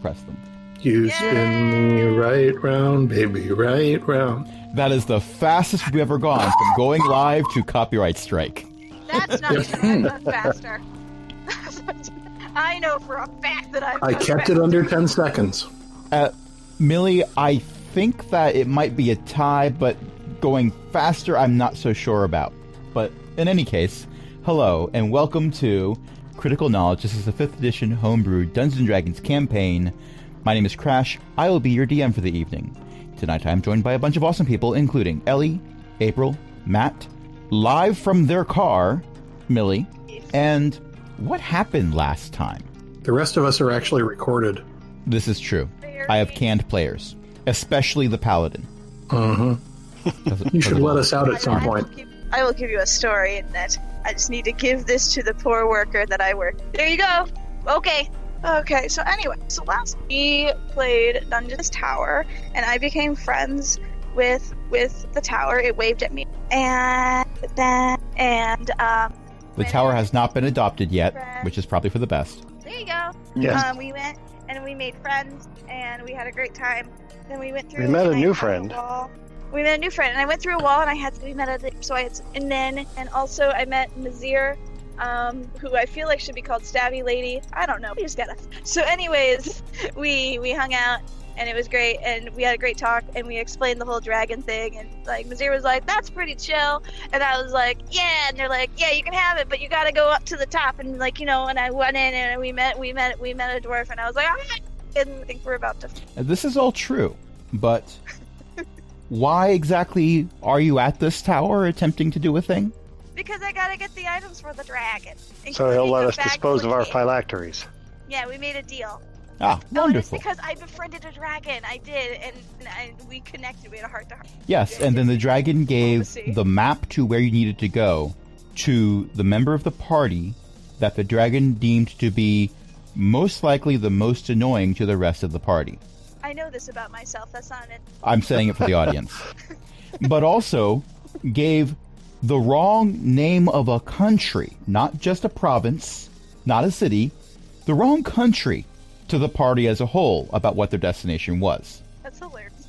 Press them. You spin me right round, baby, right round. That is the fastest we've ever gone from going live to copyright strike. That's not true. I've done faster. I know for a fact that I kept it under 10 seconds. Millie, I think that it might be a tie, but going faster, I'm not so sure about. But in any case, hello, and welcome to Critical Knowledge. This is the 5th edition homebrew Dungeons & Dragons campaign. My name is Crash. I will be your DM for the evening. Tonight I'm joined by a bunch of awesome people, including Ellie, April, Matt, live from their car, Millie, and what happened last time? The rest of us are actually recorded. This is true. I have canned players, especially the Paladin. You should let us out at some point. I will give you a story in that I just need to give this to the poor worker that I work. There you go. Okay, so anyway, last we played Dungeons Tower, and I became friends with the tower. It waved at me, and the tower has not been adopted yet, which is probably for the best. There you go. Yes. We went and we made friends, and we had a great time. Then we went through. We met a new friend. We met a new friend, and I went through a wall, and I met Mezire, who I feel like should be called Stabby Lady. I don't know. We just gotta. So, anyways, we hung out, and it was great, and we had a great talk, and we explained the whole dragon thing, and like Mezire was like, "That's pretty chill," and I was like, "Yeah," and they're like, "Yeah, you can have it, but you gotta go up to the top," and like and I went in, and we met a dwarf, and I was like, and I think we're about to. This is all true, but why exactly are you at this tower attempting to do a thing? Because I gotta get the items for the dragon. So he'll let us dispose of our phylacteries. Yeah, we made a deal. Ah, wonderful. And it's because I befriended a dragon. I did, and we connected. We had a heart-to-heart. Yes, and then the dragon gave the map to where you needed to go to the member of the party that the dragon deemed to be most likely the most annoying to the rest of the party. I know this about myself. That's not it. I'm saying it for the audience. But also gave the wrong name of a country, not just a province, not a city, the wrong country to the party as a whole about what their destination was. That's hilarious.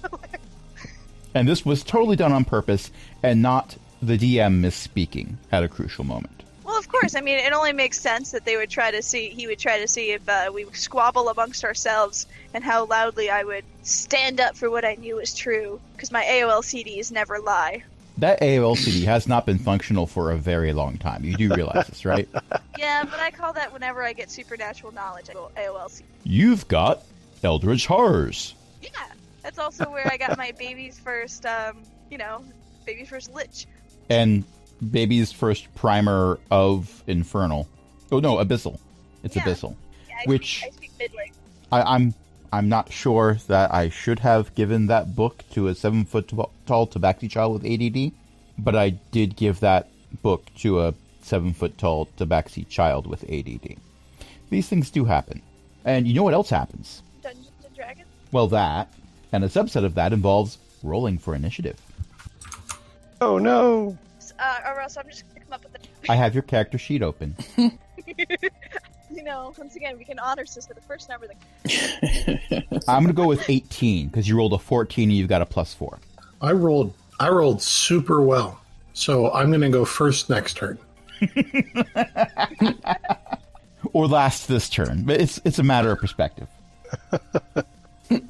And this was totally done on purpose and not the DM misspeaking at a crucial moment. Well, of course. I mean, it only makes sense that he would try to see if we squabble amongst ourselves and how loudly I would stand up for what I knew was true, because my AOL CDs never lie. That AOL CD has not been functional for a very long time. You do realize this, right? Yeah, but I call that whenever I get supernatural knowledge, I go AOL CD. You've got Eldritch Horrors. Yeah, that's also where I got my baby's first, lich. And baby's first primer of Infernal. Oh no, Abyssal. It's Abyssal. Yeah, I speak mid-length. I'm not sure that I should have given that book to a 7-foot-tall Tabaxi child with ADD, but I did give that book to a 7-foot-tall Tabaxi child with ADD. These things do happen. And you know what else happens? Dungeons & Dragons? Well, that, and a subset of that involves rolling for initiative. Oh no! Or else I'm just going to come up with I have your character sheet open. Once again, we can honor system the first number. I'm going to go with 18, because you rolled a 14 and you've got a +4. I rolled super well, so I'm going to go first next turn. Or last this turn, but it's a matter of perspective. Have a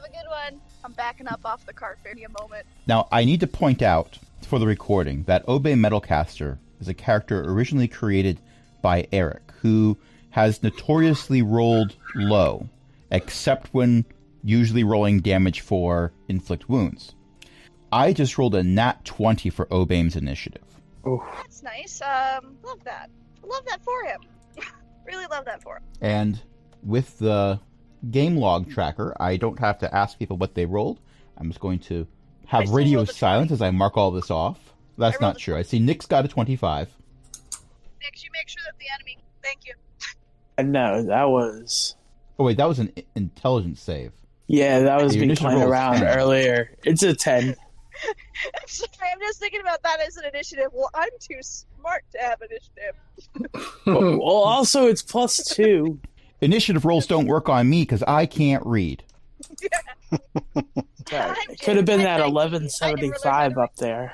good one. I'm backing up off the cart for a moment. Now, I need to point out for the recording that Obey Metalcaster is a character originally created by Eric, who has notoriously rolled low, except when usually rolling damage for inflict wounds. I just rolled a nat 20 for Obame's initiative. Oh, that's nice. Love that. Love that for him. Really love that for him. And with the game log tracker, I don't have to ask people what they rolled. I'm just going to have radio silence as I mark all this off. That's not true. I see Nick's got a 25. Nick, you make sure that the enemy... Thank you. No, that was... Oh, wait, that was an intelligence save. Yeah, that was me playing around 10. earlier. It's a 10. I'm sorry, I'm just thinking about that as an initiative. Well, I'm too smart to have initiative. Well, also it's +2. Initiative rolls don't work on me because I can't read. It could have been that 1175 up there.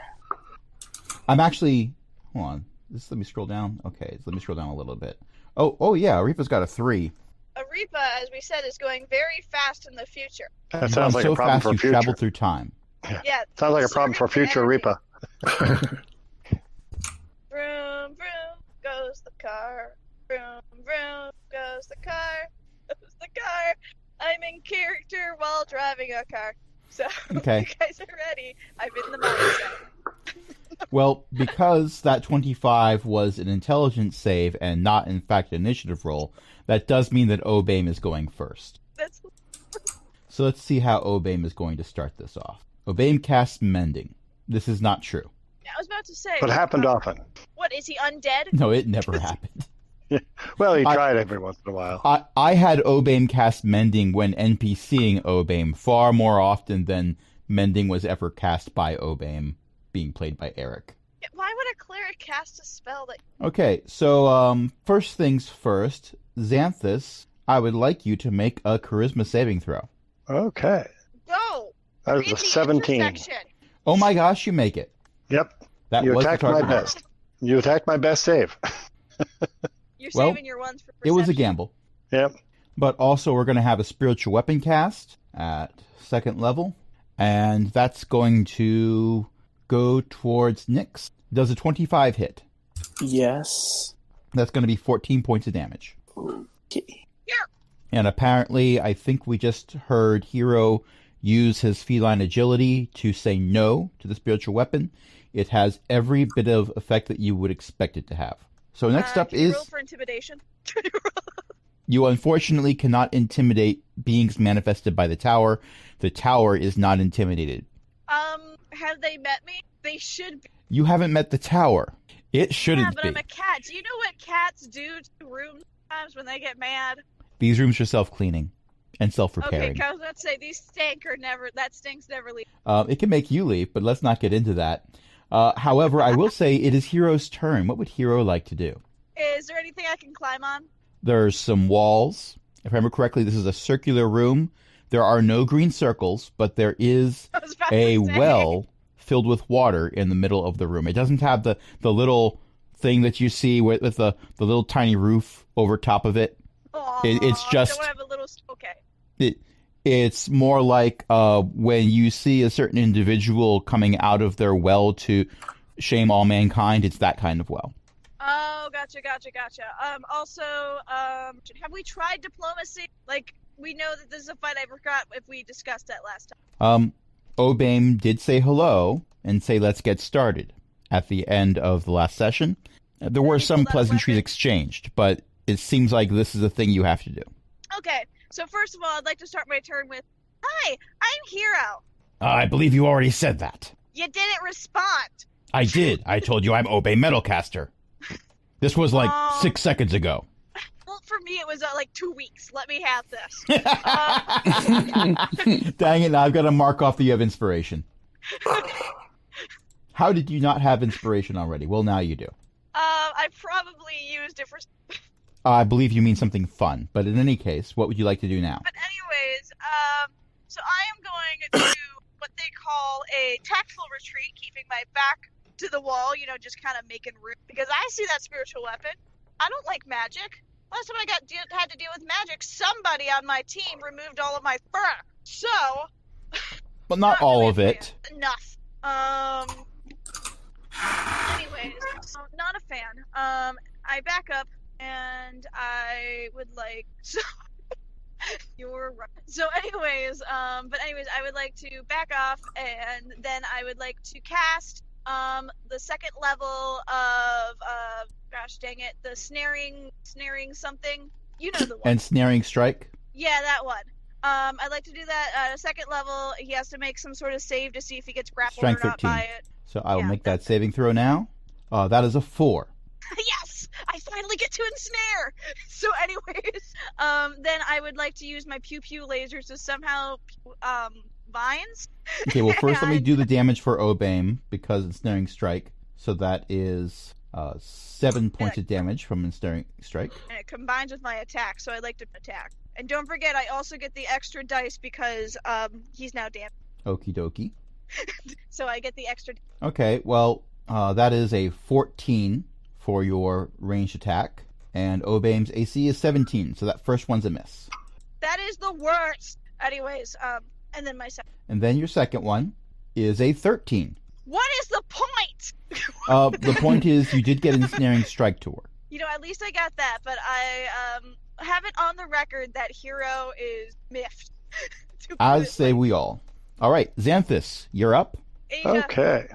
I'm actually... Hold on. Let me scroll down. Okay, let me scroll down a little bit. Oh yeah, Arepa's got a 3. Arepa, as we said, is going very fast in the future. That sounds like so a problem fast for you future. travel through time. Yeah. Sounds like a problem for future Reaper. Vroom, vroom, goes the car. Vroom, vroom, goes the car. Goes the car. I'm in character while driving a car. So, Okay. if you guys are ready, I'm in the mindset. Well, because that 25 was an intelligence save and not, in fact, an initiative roll, that does mean that Obame is going first. That's... So let's see how Obame is going to start this off. Obame casts Mending. This is not true. I was about to say... But happened often. What, is he undead? No, it never happened. Well, he tried every once in a while. I had Obame cast Mending when NPCing Obame far more often than Mending was ever cast by Obame, being played by Eric. Why would a cleric cast a spell that... Okay, so first things first, Xanthus, I would like you to make a charisma saving throw. Okay. Go! That was Read a the 17. intersection. Oh my gosh, you make it. Yep. That You was attacked the my target roll. best. You attacked my best save. You're Well, saving your ones for It was a perception. gamble. Yep. But also we're going to have a spiritual weapon cast at 2nd level, and that's going to go towards Nyx. Does a 25 hit? Yes. That's going to be 14 points of damage. Okay. And apparently, I think we just heard Hero use his feline agility to say no to the spiritual weapon. It has every bit of effect that you would expect it to have. So next up Can you is... roll for intimidation? You unfortunately cannot intimidate beings manifested by the tower. The tower is not intimidated. Have they met me? They should be. You haven't met the tower. It shouldn't Yeah, but be. I'm a cat. Do you know what cats do to rooms sometimes when they get mad? These rooms are self-cleaning and Okay, self-repairing. 'cause I was about to say, these stink or never, that stinks never leave. It can make you leave, but let's not get into that. However, I will say it is Hero's turn. What would Hero like to do? Is there anything I can climb on? There's some walls. If I remember correctly, this is a circular room. There are no green circles, but there is I was about a to say. well filled with water in the middle of the room. It doesn't have the little thing that you see with the little tiny roof over top of it. Aw, it's just- Don't have a little... Okay. It's more like when you see a certain individual coming out of their well to shame all mankind. It's that kind of well. Oh, gotcha. Also, have we tried diplomacy? Like, we know that this is a fight. I forgot if we discussed that last time. Obame did say hello and say let's get started at the end of the last session. There were He some pulled out a pleasantries weapon. exchanged, but it seems like this is a thing you have to do. Okay, so first of all, I'd like to start my turn with, hi, I'm Hero. I believe you already said that. You didn't respond. I did. I told you I'm Obame Metalcaster. This was like 6 seconds ago. Well, for me, it was like 2 weeks. Let me have this. Dang it, now I've got to mark off that you have inspiration. How did you not have inspiration already? Well, now you do. I probably used it for... I believe you mean something fun, but in any case, what would you like to do now? But anyways, so I am going to do what they call a tactful retreat, keeping my back to the wall, just kind of making room. Because I see that spiritual weapon. I don't like magic. Last time I had to deal with magic, somebody on my team removed all of my fur. So... Well, not all really of a it. fan. Enough. Anyways, so not a fan. I back up, and I would like... You're right. So anyways, I would like to back off, and then I would like to cast the 2nd level of gosh dang it, the snaring something. You know the one. Ensnaring Strike? Yeah, that one. I'd like to do that 2nd level. He has to make some sort of save to see if he gets grappled Strength or not 13. by it. So I will Yeah, make that saving throw now. That is a 4. Yes! I finally get to ensnare! So anyways, then I would like to use my pew-pew lasers to somehow vines. Okay, well, first let me do the damage for Obame, because Ensnaring Strike. So that is 7 points of damage from Ensnaring Strike. And it combines with my attack, so I like to attack. And don't forget, I also get the extra dice because he's now damaged. Okie dokie. So I get the extra. Okay, well, that is a 14 for your ranged attack, and Obame's AC is 17, so that first one's a miss. That is the worst. Anyways, and then my second. And then your second one is a 13. What is the point? The point is you did get Ensnaring Strike to work. You know, at least I got that, but I have it on the record that Hero is miffed. As say we all. All right, Xanthus, you're up. Asia. Okay.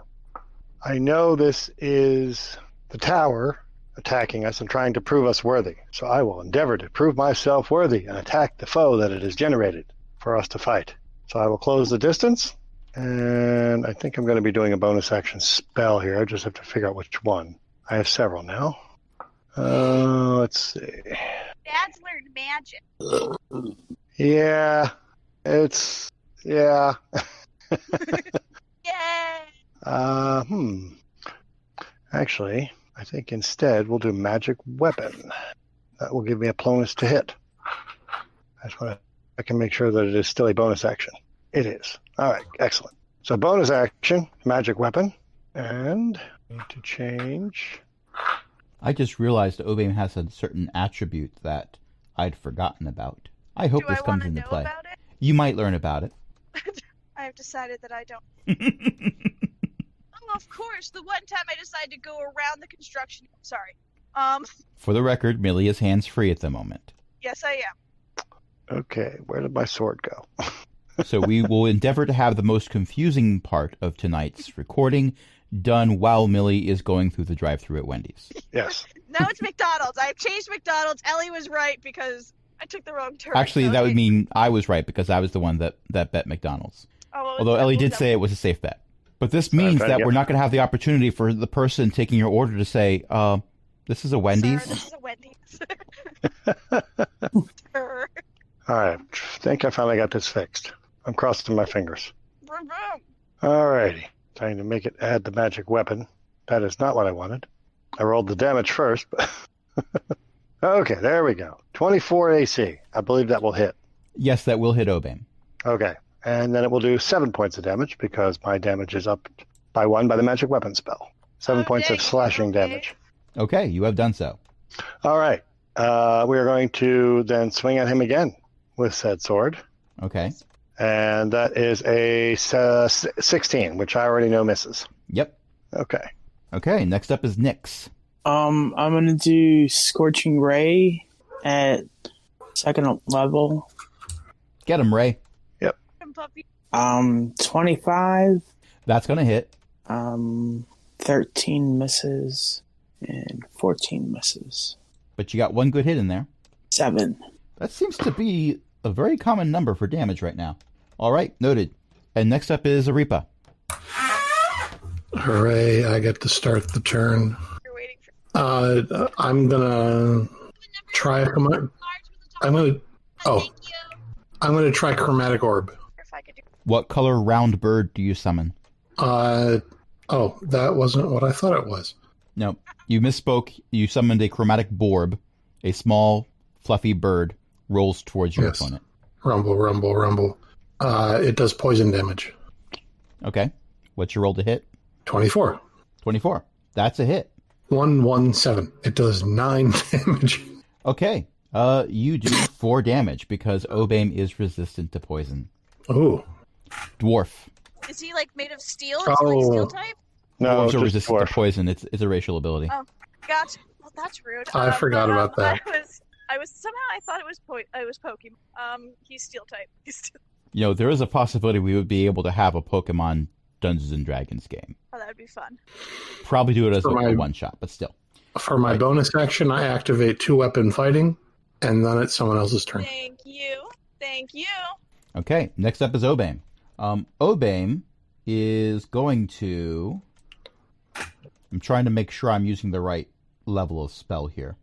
I know this is the tower attacking us and trying to prove us worthy, so I will endeavor to prove myself worthy and attack the foe that it has generated for us to fight. So I will close the distance, and I think I'm going to be doing a bonus action spell here. I just have to figure out which one. I have several now. Let's see. Dad's learned magic. Yeah. Yay! Actually, I think instead we'll do magic weapon. That will give me a bonus to hit. I can make sure that it is still a bonus action. It is. All right, excellent. So bonus action, magic weapon, and need to change. I just realized Obame has a certain attribute that I'd forgotten about. I hope this comes into play. About it? You might learn about it. I have decided that I don't. Oh, of course. The one time I decided to go around the construction. Sorry. For the record, Millie is hands-free at the moment. Yes, I am. Okay, where did my sword go? So we will endeavor to have the most confusing part of tonight's recording done while Millie is going through the drive-thru at Wendy's. Yes. Now it's McDonald's. I've changed McDonald's. Ellie was right because I took the wrong turn. Actually, that would mean I was right because I was the one that bet McDonald's. Although Ellie did say it was a safe bet. But this means that we're not going to have the opportunity for the person taking your order to say, this is a Wendy's? Sir, this is a Wendy's. Sir. All right, I think I finally got this fixed. I'm crossing my fingers. Vroom, vroom. All righty. Trying to make it add the magic weapon. That is not what I wanted. I rolled the damage first, but... Okay, there we go. 24 AC. I believe that will hit. Yes, that will hit Obame. Okay, and then it will do 7 points of damage because my damage is up by 1 by the magic weapon spell. 7 points of slashing damage. Okay, you have done so. All right. We are going to then swing at him again with said sword. Okay. And that is a 16, which I already know misses. Yep. Okay. Okay, next up is Nyx. I'm gonna do Scorching Ray at second level. Get him, Ray. Yep. 25. That's gonna hit. 13 misses and 14 misses. But you got one good hit in there. 7. That seems to be a very common number for damage right now. All right, noted. And next up is Aripa. Hooray, I get to start the turn. You're waiting for... I'm gonna try I'm gonna try Chromatic Orb. If I could do... What color round bird do you summon? That wasn't what I thought it was. No, you misspoke. You summoned a chromatic borb. A small, fluffy bird rolls towards your opponent. Rumble, rumble, rumble. It does poison damage. Okay. What's your roll to hit? 24. 24. That's a hit. 117. It does 9 damage. Okay. You do 4 damage because Obame is resistant to poison. Ooh. Dwarf. Is he like made of steel? Is he like steel type? No, Dwarves are resistant dwarf. to poison. It's a racial ability. Oh, gotcha. Well, that's rude. I forgot about that. I was somehow I thought it was Pokemon. He's steel type. You know, there is a possibility we would be able to have a Pokemon Dungeons and Dragons game. Oh, that would be fun. Probably do it as a my- one-shot, but still. For my bonus action, I activate 2-weapon fighting, and then it's someone else's turn. Thank you. Thank you. Okay, next up is Obame. Obame is going to... I'm trying to make sure I'm using the right level of spell here.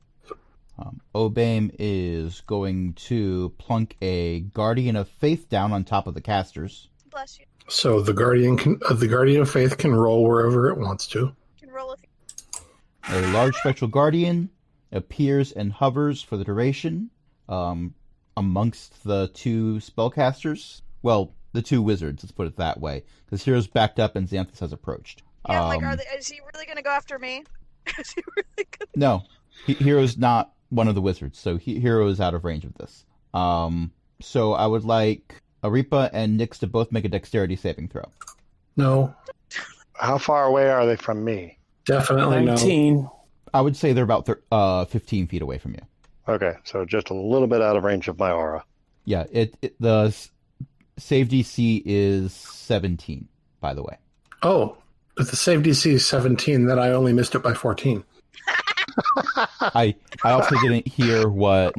Obame is going to plunk a Guardian of Faith down on top of the casters. Bless you. So the Guardian of Faith can roll wherever it wants to. You can roll if you... A large spectral guardian appears and hovers for the duration amongst the two spellcasters. Well, the two wizards, let's put it that way. Because Hero's backed up and Xanthus has approached. Yeah, is he really going to go after me? Is he really gonna... No. Hero's not one of the wizards, so Hero is out of range of this. So I would like Aripa and Nyx to both make a dexterity saving throw. No. How far away are they from me? Definitely 19. no. I would say they're about 15 feet away from you. Okay, so just a little bit out of range of my aura. Yeah, the save DC is 17, by the way. Oh, but the save DC is 17, then I only missed it by 14. I also didn't hear what...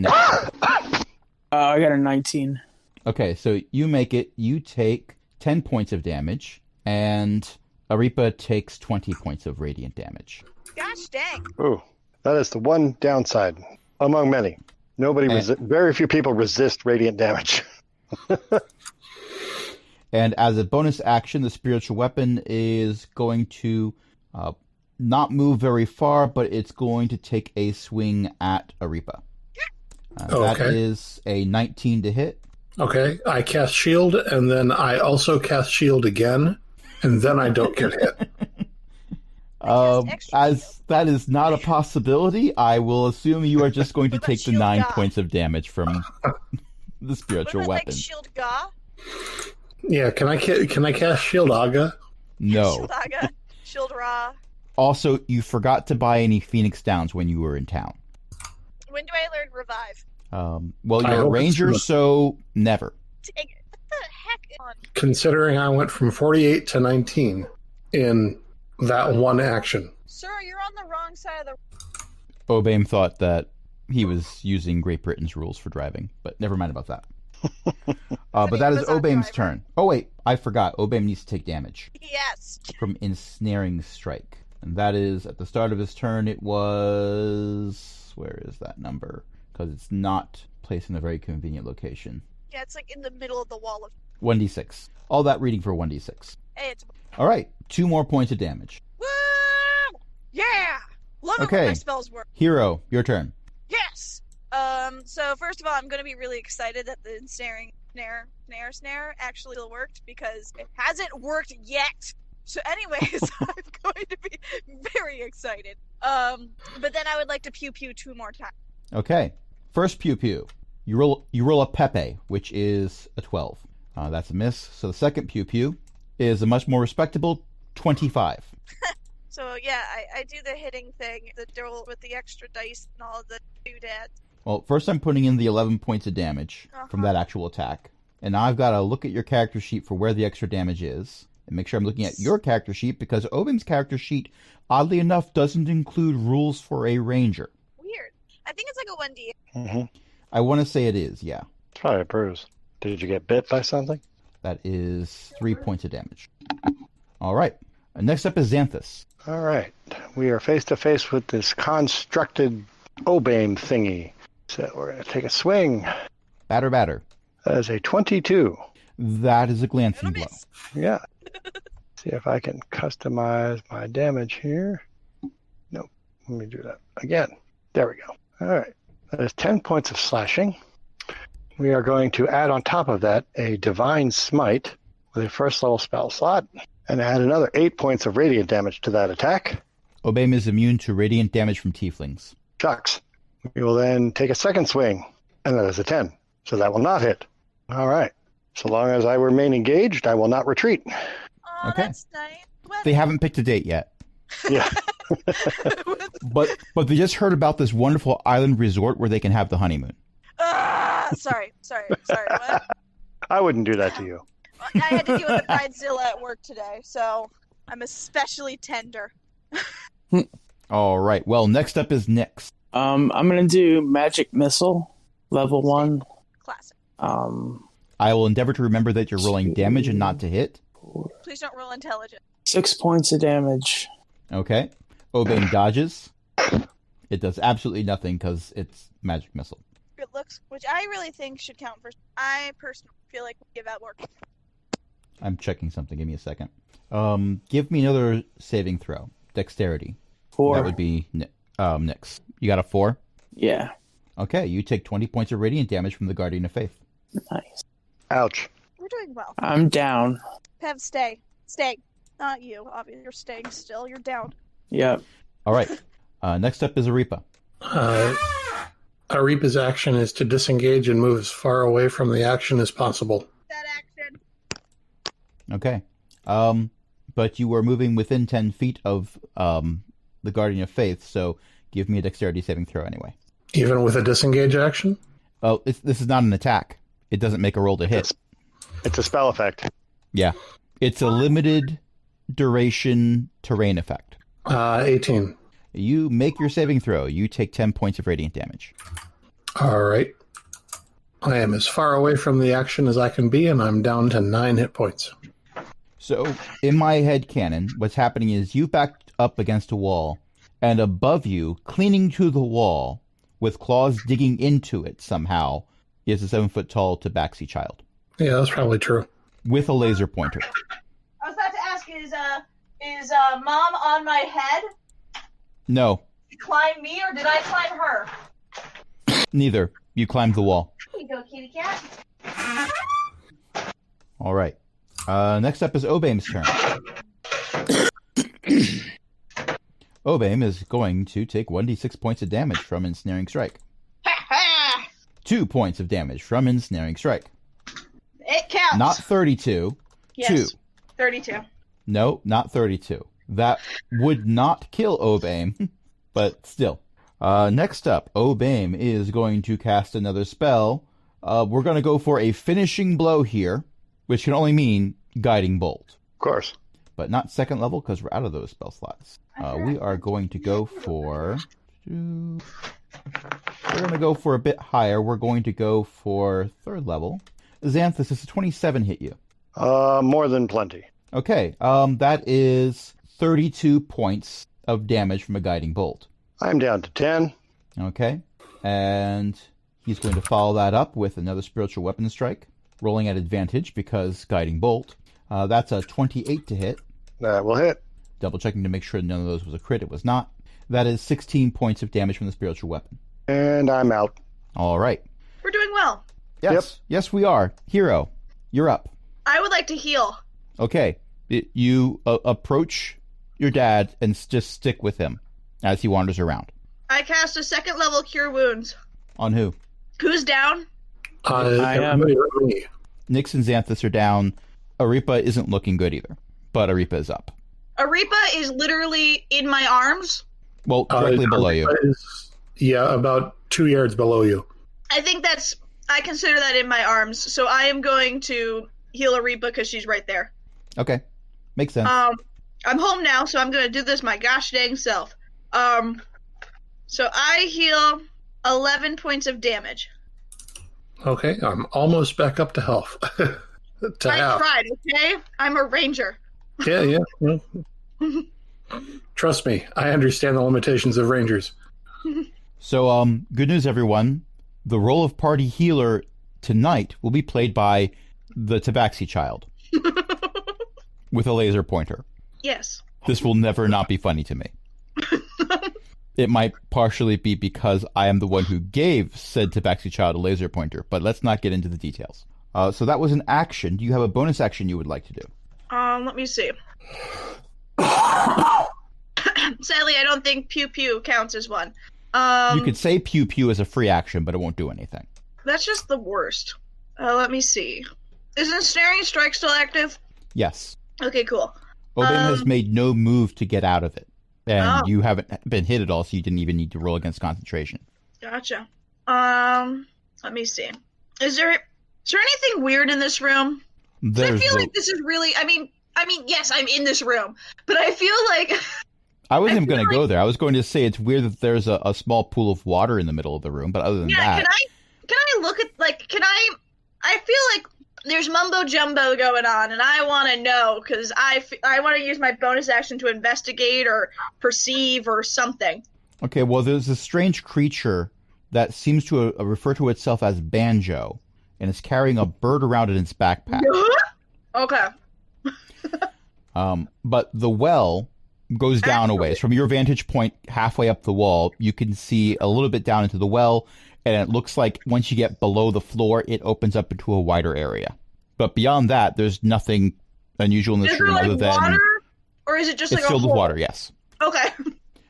I got a 19. Okay, so you make it. You take 10 points of damage, and Aripa takes 20 points of radiant damage. Gosh dang. Ooh, that is the one downside among many. Very few people resist radiant damage. And as a bonus action, the spiritual weapon is going to not move very far, but it's going to take a swing at Aripa. That is a 19 to hit. Okay, I cast shield, and then I also cast shield again, and then I don't get hit. As that is not a possibility, I will assume you are just going to take the 9 points of damage from the spiritual what about, weapon. Like shield Ga? Yeah, can I cast shield Aga? No. Shield Aga, shield Ra. Also, you forgot to buy any Phoenix Downs when you were in town. When do I learn revive? Well, you're a ranger, so never. Dang it. What the heck? Considering I went from 48 to 19 in that one action. Sir, you're on the wrong side of the... Obame thought that he was using Great Britain's rules for driving, but never mind about that. But that is Obame's turn. Oh, wait, I forgot. Obame needs to take damage. Yes. From Ensnaring Strike. And that is, at the start of his turn, it was... Where is that number? Because it's not placed in a very convenient location. Yeah, it's like in the middle of the wall of... 1d6. All that reading for 1d6. Hey, it's... All right, 2 more points of damage. Woo! Yeah! Love it when my spells work. Hero, your turn. Yes! So first of all, I'm going to be really excited that the ensnaring snare actually still worked, because it hasn't worked yet. So anyways, I'm going to be very excited. But then I would like to pew-pew 2 more times. Okay. First pew-pew. You roll a Pepe, which is a 12. That's a miss. So the second pew-pew is a much more respectable 25. So yeah, I do the hitting thing, the roll with the extra dice and all of the doodads. Well, first I'm putting in the 11 points of damage from that actual attack. And now I've got to look at your character sheet for where the extra damage is. And make sure I'm looking at your character sheet, because Oben's character sheet, oddly enough, doesn't include rules for a ranger. Weird. I think it's like a 1d. Mm-hmm. I want to say it is, yeah. It's probably a bruise. Did you get bit by something? That is 3 points of damage. All right. Next up is Xanthus. All right. We are face to face with this constructed Obame thingy. So we're going to take a swing. Batter, batter. That is a 22. That is a glancing blow. Yeah. See if I can customize my damage here. Nope. Let me do that again. There we go. All right. That is 10 points of slashing. We are going to add on top of that a Divine Smite with a first level spell slot, and add another 8 points of radiant damage to that attack. Obame is immune to radiant damage from tieflings. Shucks. We will then take a second swing, and that is a 10. So that will not hit. All right. So long as I remain engaged, I will not retreat. Oh, okay. That's nice. They haven't picked a date yet. Yeah. But they just heard about this wonderful island resort where they can have the honeymoon. Sorry. What? I wouldn't do that to you. I had to deal with the bridezilla at work today, so I'm especially tender. All right. Well, next up is Nyx. I'm gonna do magic missile, level 1. Classic. I will endeavor to remember that you're rolling damage and not to hit. Please don't roll intelligence. 6 points of damage. Okay. Obame dodges. It does absolutely nothing because it's magic missile. It looks, which I really think should count for. I personally feel like we give out more. I'm checking something. Give me a second. Give me another saving throw. Dexterity. 4. That would be Nyx. You got a 4? Yeah. Okay, you take 20 points of radiant damage from the Guardian of Faith. Nice. Ouch. We're doing well. I'm down. Pev, stay. Stay. Not you, obviously. You're staying still. You're down. Yep. All right. Next up is Aripa. Aripa's action is to disengage and move as far away from the action as possible. That action. Okay. But you were moving within 10 feet of the Guardian of Faith, so give me a dexterity saving throw anyway. Even with a disengage action? Oh, this is not an attack. It doesn't make a roll to hit. It's a spell effect. Yeah. It's a limited duration terrain effect. 18. You make your saving throw. You take 10 points of radiant damage. All right. I am as far away from the action as I can be, and I'm down to 9 hit points. So, in my head canon, what's happening is you backed up against a wall, and above you, clinging to the wall, with claws digging into it somehow, is a 7-foot-tall tabaxi child. Yeah, that's probably true. With a laser pointer. I was about to ask, is Mom on my head? No, Did you climb me, or did I climb her? neither. You climbed the wall. Here you go, kitty cat. All right. Next up is Obame's turn. Obame is going to take 1d6 points of damage from Ensnaring Strike. 2 points of damage from Ensnaring Strike. It counts. Not 32. Yes. 2. 32. No, not 32. That would not kill Obame, but still. Next up, Obame is going to cast another spell. We're going to go for a finishing blow here, which can only mean Guiding Bolt. Of course. But not second level, because we're out of those spell slots. We are going to go for... We're going to go for a bit higher. We're going to go for third level. Xanthus, does a 27 hit you? More than plenty. Okay, that is 32 points of damage from a Guiding Bolt. I'm down to 10. Okay, and he's going to follow that up with another Spiritual Weapon Strike, rolling at advantage because Guiding Bolt. That's a 28 to hit. That will hit. Double checking to make sure none of those was a crit. It was not. That is 16 points of damage from the Spiritual Weapon. And I'm out. All right. We're doing well. Yes, Yep. Yes, we are. Hero, you're up. I would like to heal. Okay, you approach your dad and just stick with him as he wanders around. I cast a second level Cure Wounds. On who? Who's down? I am. Everybody but me. Nyx and Xanthus are down. Aripa isn't looking good either, but Aripa is up. Aripa is literally in my arms. Well, directly below you. About 2 yards below you. I consider that in my arms. So I am going to heal Aripa because she's right there. Okay, makes sense. I'm home now, so I'm going to do this my gosh dang self. So I heal 11 points of damage. Okay, I'm almost back up to health. I tried, okay? I'm a ranger. Yeah. Well, trust me, I understand the limitations of rangers. So, good news, everyone. The role of party healer tonight will be played by the Tabaxi child with a laser pointer. Yes. This will never not be funny to me. It might partially be because I am the one who gave said Tabaxi child a laser pointer, but let's not get into the details. So that was an action. Do you have a bonus action you would like to do? Let me see. Sadly, I don't think pew pew counts as one. You could say pew pew as a free action, but it won't do anything. That's just the worst. Let me see. Is Ensnaring Strike still active? Yes. Okay, cool. Obame has made no move to get out of it. And you haven't been hit at all, so you didn't even need to roll against concentration. Gotcha. Let me see. Is there anything weird in this room? I feel like this is really, I mean, yes, I'm in this room, but I feel like... I wasn't going to go there. I was going to say it's weird that there's a small pool of water in the middle of the room, but other than that... Can I look at, I feel like there's mumbo jumbo going on, and I want to know, because I want to use my bonus action to investigate or perceive or something. Okay, well, there's a strange creature that seems to refer to itself as Banjo, and it's carrying a bird around in its backpack. Okay. But the well goes down a ways. From your vantage point, halfway up the wall, you can see a little bit down into the well, and it looks like once you get below the floor, it opens up into a wider area. But beyond that, there's nothing unusual in this room other than water, or is it just it's like a filled hole? with water. Yes. Okay.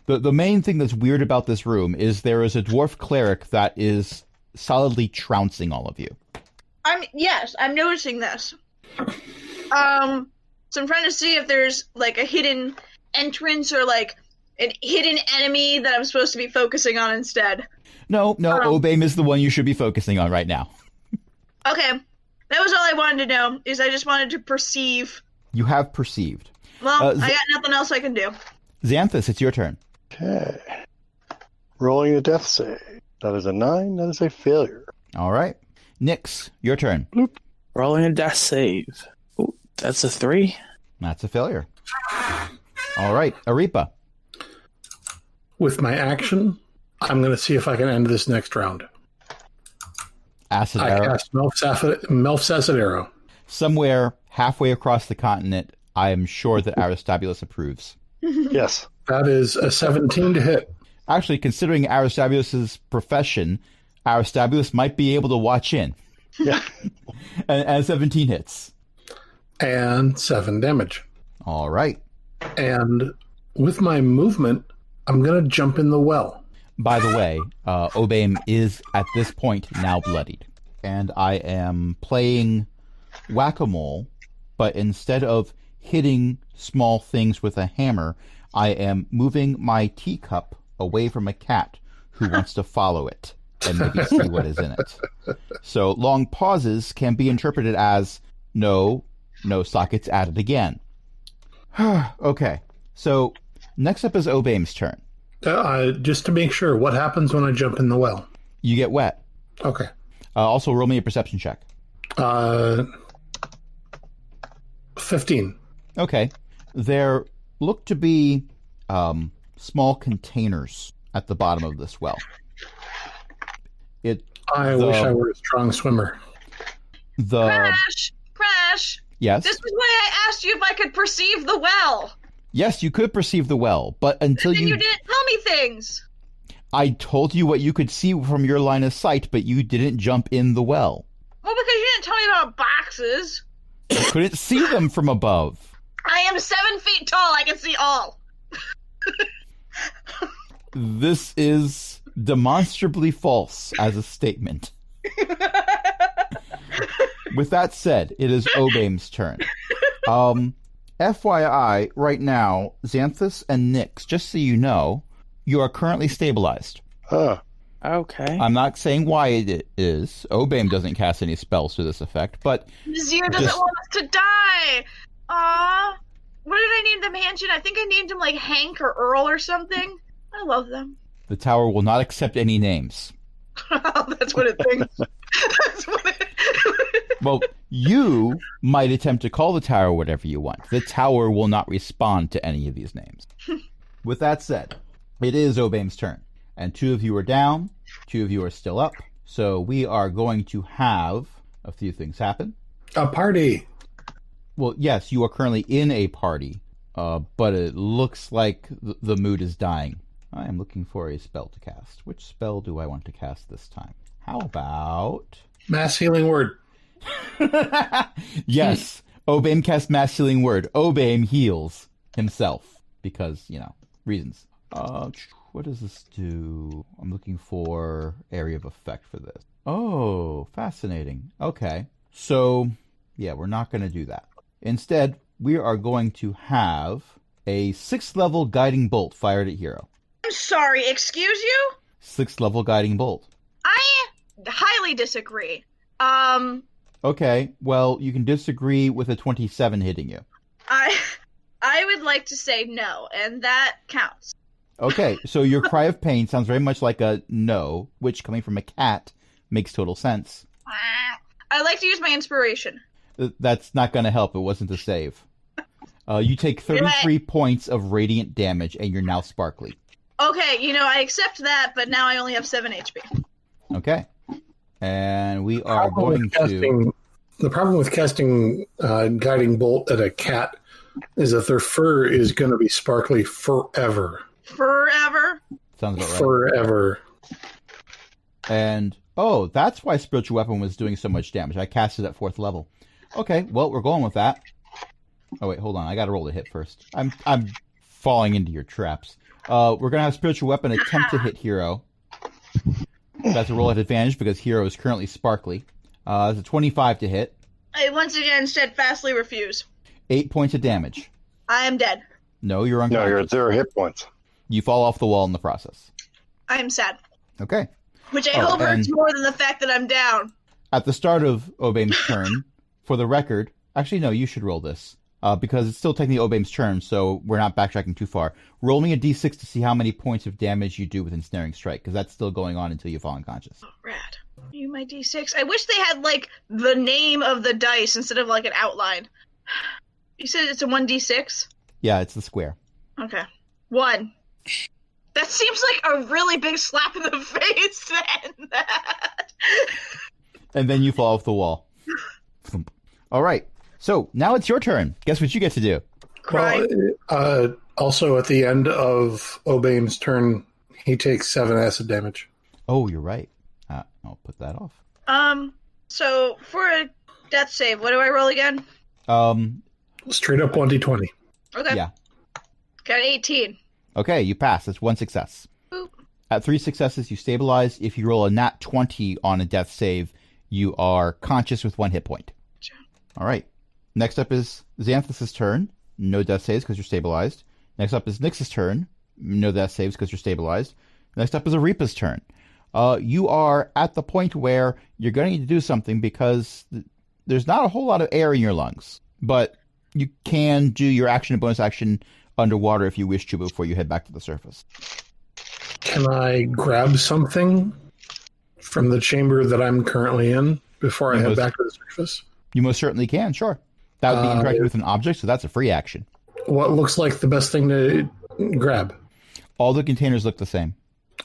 The main thing that's weird about this room is there is a dwarf cleric that is solidly trouncing all of you. I'm noticing this. So I'm trying to see if there's like a hidden entrance or like an hidden enemy that I'm supposed to be focusing on instead. No, Obame is the one you should be focusing on right now. Okay. That was all I wanted to know, is I just wanted to perceive. You have perceived. Well, I got nothing else I can do. Xanthus, it's your turn. Okay. Rolling a death save. That is a 9. That is a failure. All right. Nyx, your turn. Bloop. Rolling a death save. Ooh, that's a 3. That's a failure. All right. Arepa. With my action, I'm going to see if I can end this next round. Acid I arrow. cast Melf's Acid Arrow. Somewhere halfway across the continent, I am sure that Aristobulus approves. Yes. That is a 17 to hit. Actually, considering Aristobulus's profession, Aristobulus might be able to watch in. Yeah. and 17 hits. And 7 damage. All right. And with my movement, I'm going to jump in the well. By the way, Obame is at this point now bloodied. And I am playing whack-a-mole, but instead of hitting small things with a hammer, I am moving my teacup away from a cat who wants to follow it and maybe see what is in it. So long pauses can be interpreted as no sockets added again. Okay, so next up is Obame's turn. Just to make sure, what happens when I jump in the well? You get wet. Okay. Also, roll me a perception check. 15. Okay. There look to be small containers at the bottom of this well. I wish I were a strong swimmer. Crash! Yes? This is why I asked you if I could perceive the well. Yes, you could perceive the well, but until And you didn't tell me things. I told you what you could see from your line of sight, but you didn't jump in the well. Well, because you didn't tell me about boxes. You couldn't see them from above. I am 7 feet tall. I can see all. This is demonstrably false as a statement. With that said, it is Obame's turn. FYI, right now, Xanthus and Nyx, just so you know, you are currently stabilized. Okay. I'm not saying why it is. Obame doesn't cast any spells to this effect, but... Mezire doesn't want us to die! Aww. What did I name the mansion? I think I named him like Hank or Earl or something. I love them. The tower will not accept any names. That's what it thinks. That's what it... Well, you might attempt to call the tower whatever you want. The tower will not respond to any of these names. With that said, it is Obame's turn. And 2 of you are down, 2 of you are still up. So we are going to have a few things happen. A party. Well, yes, you are currently in a party, but it looks like the mood is dying. I am looking for a spell to cast. Which spell do I want to cast this time? How about... Mass Healing Word. Yes, Obame casts Mass Healing Word. Obame heals himself because, reasons. What does this do? I'm looking for area of effect for this. Oh, fascinating. Okay. So, yeah, we're not going to do that. Instead, we are going to have a 6th level guiding bolt fired at hero. I'm sorry, excuse you? 6th level guiding bolt. I highly disagree. Okay, well, you can disagree with a 27 hitting you. I would like to say no, and that counts. Okay, so your cry of pain sounds very much like a no, which coming from a cat makes total sense. I like to use my inspiration. That's not going to help. It wasn't a save. You take 33 points of radiant damage, and you're now sparkly. Okay, I accept that, but now I only have 7 HP. Okay. And we are going to... The problem with casting Guiding Bolt at a cat is that their fur is going to be sparkly forever. Forever? Sounds about right. Forever. And, oh, that's why Spiritual Weapon was doing so much damage. I cast it at 4th level. Okay, well, we're going with that. Oh, wait, hold on. I got to roll to hit first. I'm falling into your traps. We're going to have Spiritual Weapon attempt to hit Hero. That's a roll at advantage because Hero is currently sparkly. It's a 25 to hit. I once again steadfastly refuse. 8 points of damage. I am dead. No, you're unconscious. No, you're at 0 hit points. You fall off the wall in the process. I am sad. Okay. Which I hope hurts more than the fact that I'm down. At the start of Obame's turn, for the record, actually, no, you should roll this. Because it's still technically Obame's turn, so we're not backtracking too far. Roll me a d6 to see how many points of damage you do with Ensnaring Strike, because that's still going on until you fall unconscious. Oh, rad. You my d6. I wish they had, like, the name of the dice instead of, like, an outline. You said it's a 1d6? Yeah, it's the square. Okay. 1. That seems like a really big slap in the face to end that. And then you fall off the wall. All right. So, now it's your turn. Guess what you get to do? Cry. Well, also at the end of Obame's turn, he takes 7 acid damage. Oh, you're right. I'll put that off. So for a death save, what do I roll again? Straight up 1d20. Okay. Yeah. Got an 18. Okay, you pass. That's 1 success. Boop. At 3 successes, you stabilize. If you roll a nat 20 on a death save, you are conscious with 1 hit point. Sure. All right. Next up is Xanthus' turn. No death saves because you're stabilized. Next up is Nyx's turn. No death saves because you're stabilized. Next up is Arepa's turn. You are at the point where you're going to need to do something because there's not a whole lot of air in your lungs. But you can do your action and bonus action underwater if you wish to before you head back to the surface. Can I grab something from the chamber that I'm currently in before I head back to the surface? You most certainly can, sure. That would be interacting with an object, so that's a free action. What looks like the best thing to grab? All the containers look the same.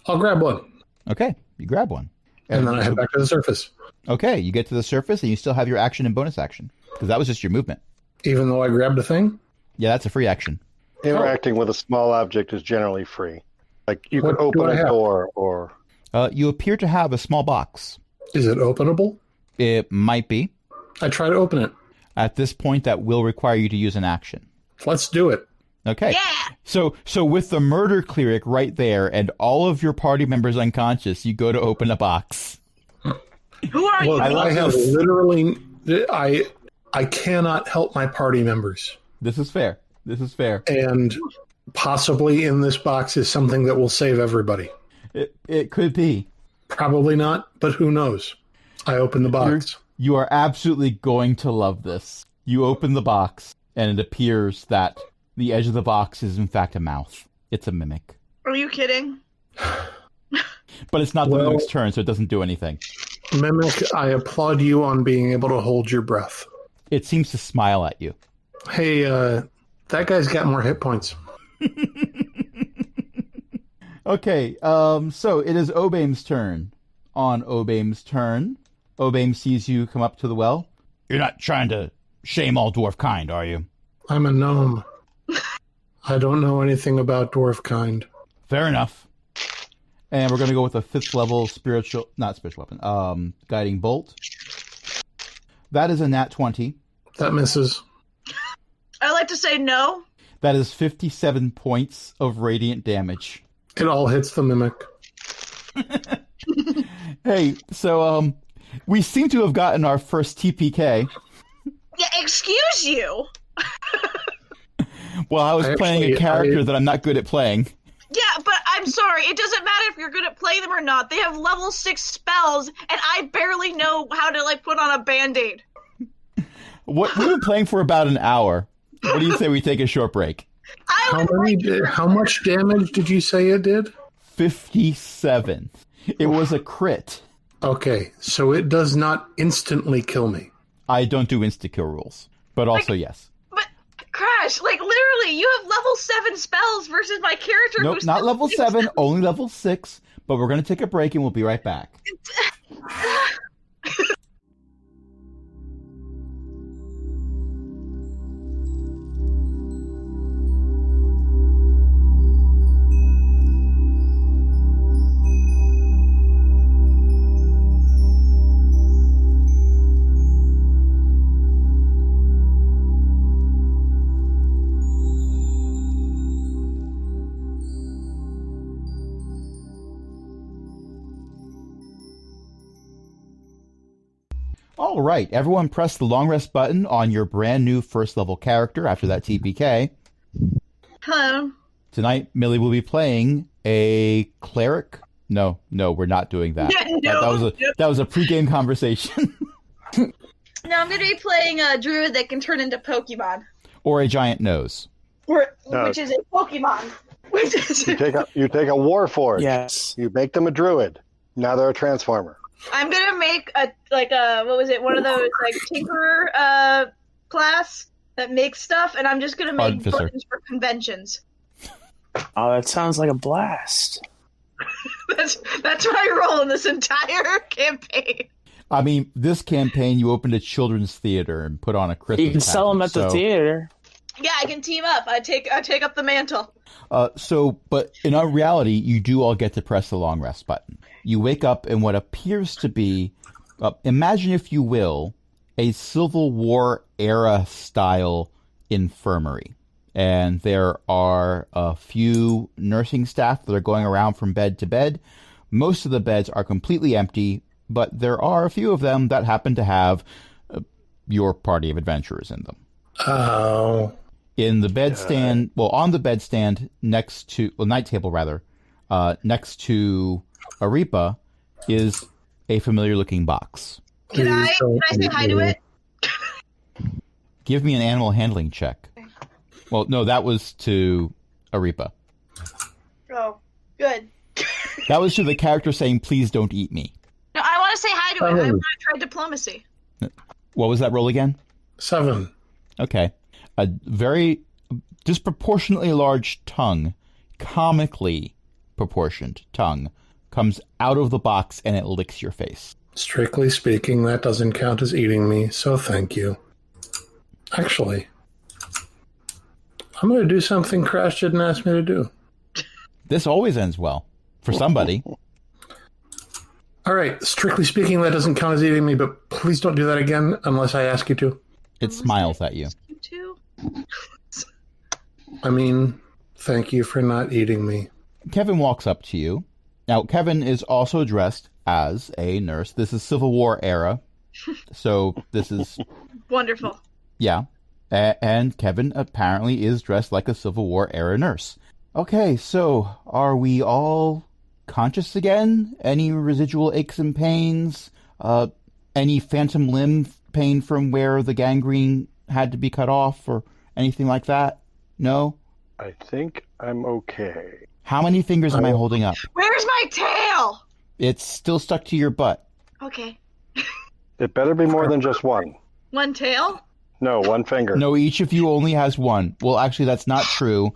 I'll grab one. Okay, you grab one. And then I head back to the surface. Okay, you get to the surface and you still have your action and bonus action. Because that was just your movement. Even though I grabbed a thing? Yeah, that's a free action. Interacting with a small object is generally free. Like you What could open do I a have? door or... You appear to have a small box. Is it openable? It might be. I try to open it. At this point, that will require you to use an action. Let's do it. Okay. Yeah! So with the murder cleric right there and all of your party members unconscious, you go to open a box. Who are you? Well, I have this. literally... I cannot help my party members. This is fair. This is fair. And possibly in this box is something that will save everybody. It could be. Probably not, but who knows? I open the box. You are absolutely going to love this. You open the box, and it appears that the edge of the box is in fact a mouth. It's a mimic. Are you kidding? But it's not the Well- mimic's turn, so it doesn't do anything. Mimic, I applaud you on being able to hold your breath. It seems to smile at you. Hey, that guy's got more hit points. Okay, so it is Obame's turn. On Obame's turn, Obame sees you come up to the well. You're not trying to shame all dwarf kind, are you? I'm a gnome. I don't know anything about dwarf kind. Fair enough. And we're going to go with a 5th level not spiritual weapon, guiding bolt. That is a nat 20. That misses. I like to say no. That is 57 points of radiant damage. It all hits the mimic. Hey, so, we seem to have gotten our first TPK. Yeah, excuse you. Well, I was playing a character that I'm not good at playing. Yeah, but I'm sorry. It doesn't matter if you're good at playing them or not. They have level 6 spells, and I barely know how to, like, put on a Band-Aid. We've been playing for about an hour. What do you say we take a short break? How much damage did you say it did? 57. It was a crit. Okay, so it does not instantly kill me. I don't do insta-kill rules, but also yes. But, Crash, like, literally, you have level 7 spells versus my character Nope, who's not still level 6. 7, only level 6, but we're going to take a break and we'll be right back. right, everyone press the long rest button on your brand new first level character after that TPK. Hello. Tonight, Millie will be playing a cleric. No, we're not doing that. That was a pregame conversation. No, I'm going to be playing a druid that can turn into Pokemon. Or a giant nose. Which is a Pokemon. You take a Warforged. Yes. You make them a druid. Now they're a transformer. I'm going to make one of those like tinkerer class that makes stuff, and I'm just going to make Artificer. buttons for conventions. Oh, that sounds like a blast. That's my role in this entire campaign. I mean, this campaign, you opened a children's theater and put on a Christmas You can sell them at the theater. Yeah, I can team up. I take up the mantle. But in our reality, you do all get to press the long rest button. You wake up in what appears to be, imagine if you will, a Civil War era style infirmary. And there are a few nursing staff that are going around from bed to bed. Most of the beds are completely empty, but there are a few of them that happen to have your party of adventurers in them. Oh. In the bedstand, on the bedstand next to, night table rather, next to Arepa is a familiar looking box. Can I say hi to it? Give me an animal handling check. Well, no, that was to Arepa. Oh, good. That was to the character saying, please don't eat me. No, I want to say hi to it. I want to try diplomacy. What was that roll again? 7. Okay. A very disproportionately large tongue, comically proportioned tongue, comes out of the box and it licks your face. Strictly speaking, that doesn't count as eating me, so thank you. Actually, I'm going to do something Crash didn't ask me to do. This always ends well. For somebody. All right, strictly speaking, that doesn't count as eating me, but please don't do that again unless I ask you to. It smiles at you. You too? I mean, thank you for not eating me. Kevin walks up to you. Now, Kevin is also dressed as a nurse. This is Civil War era. So this is... Wonderful. Yeah. And Kevin apparently is dressed like a Civil War era nurse. Okay, so are we all conscious again? Any residual aches and pains? Any phantom limb pain from where the gangrene had to be cut off or anything like that? No? I think I'm okay. How many fingers am I holding up? Where's my tail? It's still stuck to your butt. Okay. It better be more than just one. One tail? No, one finger. No, each of you only has one. Well, actually, that's not true.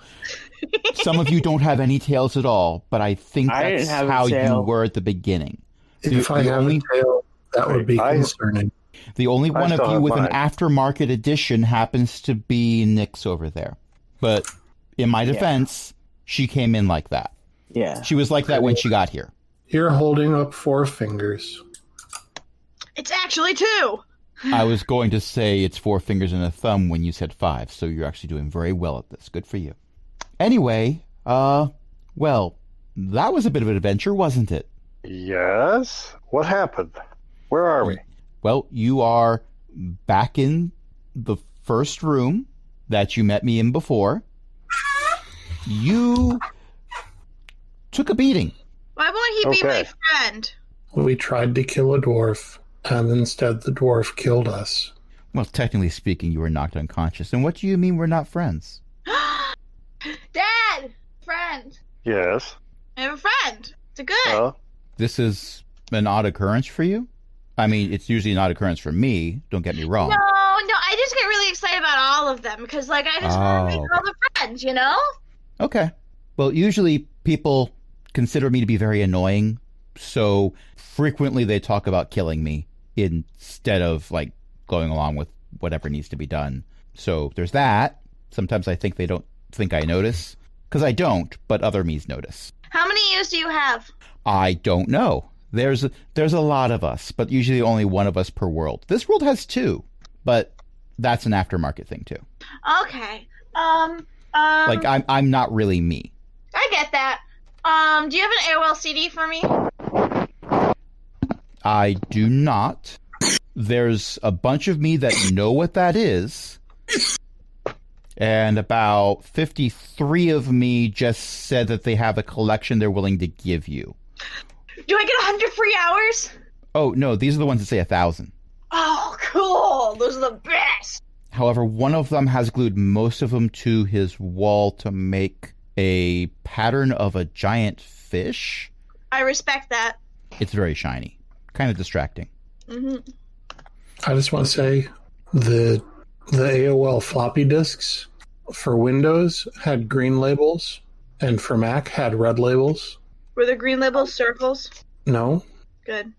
Some of you don't have any tails at all, but I think that's how you were at the beginning. If I have a tail, that would be concerning. The only one of you with an aftermarket edition happens to be Nyx over there. But in my defense, she came in like that. Yeah. She was like that when she got here. You're holding up 4 fingers. It's actually 2. I was going to say it's 4 fingers and a thumb when you said 5, so you're actually doing very well at this. Good for you. Anyway, well, that was a bit of an adventure, wasn't it? Yes? What happened? Where are we? Well, you are back in the first room that you met me in before. You took a beating. Why won't he be my friend? We tried to kill a dwarf, and instead the dwarf killed us. Well, technically speaking, you were knocked unconscious. And what do you mean we're not friends? Dad! Friend. Yes. I have a friend. It's a good. Well, This is an odd occurrence for you? I mean, it's usually an odd occurrence for me. Don't get me wrong. No, I just get really excited about all of them because, I just want to make all the friends, you know? Okay. Well, usually people consider me to be very annoying, so frequently they talk about killing me instead of, going along with whatever needs to be done. So there's that. Sometimes I think they don't think I notice, because I don't, but other me's notice. How many years do you have? I don't know. There's a lot of us, but usually only one of us per world. This world has 2, but that's an aftermarket thing too. Okay. I'm not really me. I get that. Do you have an AOL CD for me? I do not. there's a bunch of me that know what that is, and about 53 of me just said that they have a collection they're willing to give you. Do I get 100 free hours? Oh, no, these are the ones that say 1,000. Oh, cool. Those are the best. However, one of them has glued most of them to his wall to make a pattern of a giant fish. I respect that. It's very shiny. Kind of distracting. Mm-hmm. I just want to say the AOL floppy disks for Windows had green labels, and for Mac had red labels. Were the green labels circles? No, Good.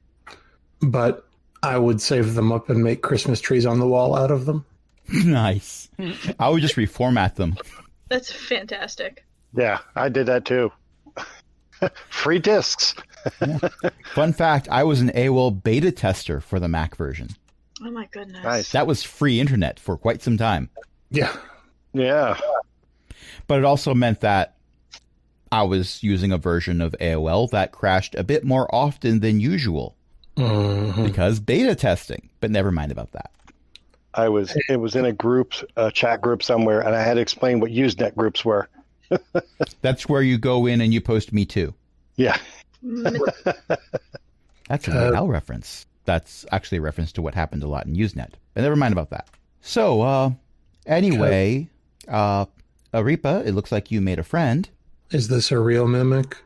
but I would save them up and make Christmas trees on the wall out of them. Nice. I would just reformat them. That's fantastic. Yeah, I did that too. Free discs. Yeah. Fun fact, I was an AOL beta tester for the Mac version. Oh my goodness. Nice. That was free internet for quite some time. Yeah. Yeah. But it also meant that I was using a version of AOL that crashed a bit more often than usual. Mm-hmm. Because beta testing. But never mind about that. It was in a chat group somewhere, and I had to explain what Usenet groups were. That's where you go in and you post me too. Yeah. That's a AOL reference. That's actually a reference to what happened a lot in Usenet. But never mind about that. So, anyway, Aripa, it looks like you made a friend. Is this a real mimic?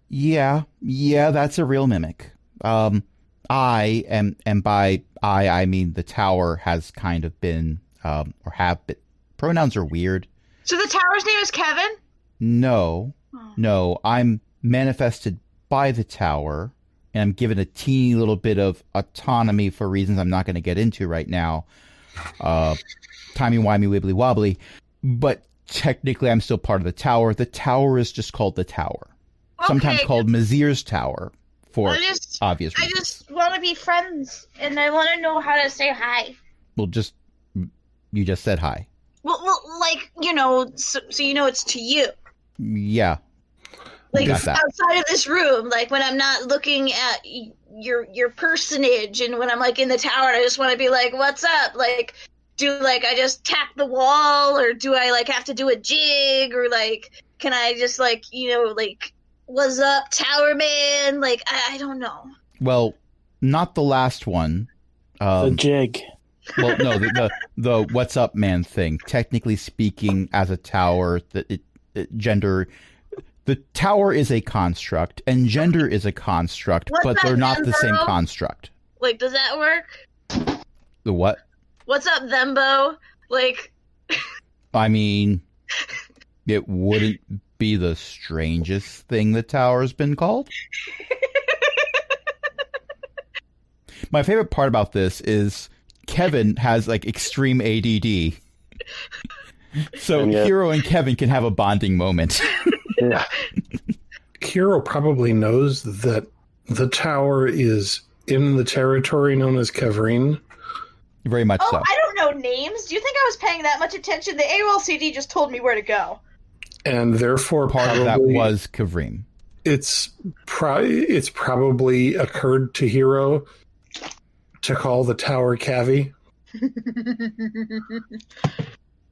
Yeah, that's a real mimic. And by I mean the tower has kind of been, or have been, pronouns are weird. So the tower's name is Kevin? No, I'm manifested by the tower, and I'm given a teeny little bit of autonomy for reasons I'm not going to get into right now. Timey-wimey, wibbly-wobbly. But technically, I'm still part of the tower. The tower is just called the tower. Sometimes called Mezire's Tower, for obvious reasons. I just want to be friends, and I want to know how to say hi. Well, you just said hi. Well, like, so you know it's to you. Yeah. Like, Got that. outside of this room, like, when I'm not looking at your personage, and when I'm, like, in the tower, and I just want to be like, what's up? Like, I just tap the wall, or do I, like, have to do a jig, or, like, can I just, like, what's up, Tower Man? Like, I don't know. Well, not the last one. The jig. Well, no, the what's up, man thing. Technically speaking, as a tower, gender... The tower is a construct, and gender is a construct, but they're not the same construct. Like, does that work? The what? What's up, Thembo? Like... I mean, it wouldn't be the strangest thing the tower's been called. My favorite part about this is Kevin has, like, extreme ADD. So Hero and Kevin can have a bonding moment. Yeah. Hero probably knows that the tower is in the territory known as Kavreem. Very much so. I don't know names. Do you think I was paying that much attention? The AOLCD just told me where to go. And therefore, part of that was Kavreem. It's probably occurred to Hero to call the tower Cavi.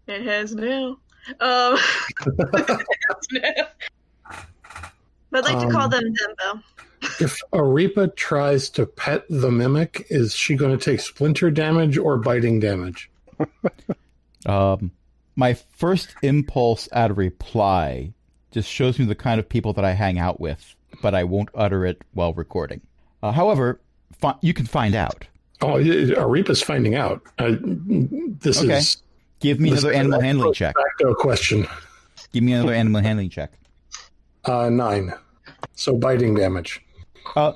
It has now. I'd like to call them Thembo. If Aripa tries to pet the mimic, is she going to take splinter damage or biting damage? My first impulse at a reply just shows me the kind of people that I hang out with, but I won't utter it while recording. However, you can find out. Oh, Aripa's finding out. This is... Give me another animal handling check. Question. Give me another animal handling check. 9. So biting damage.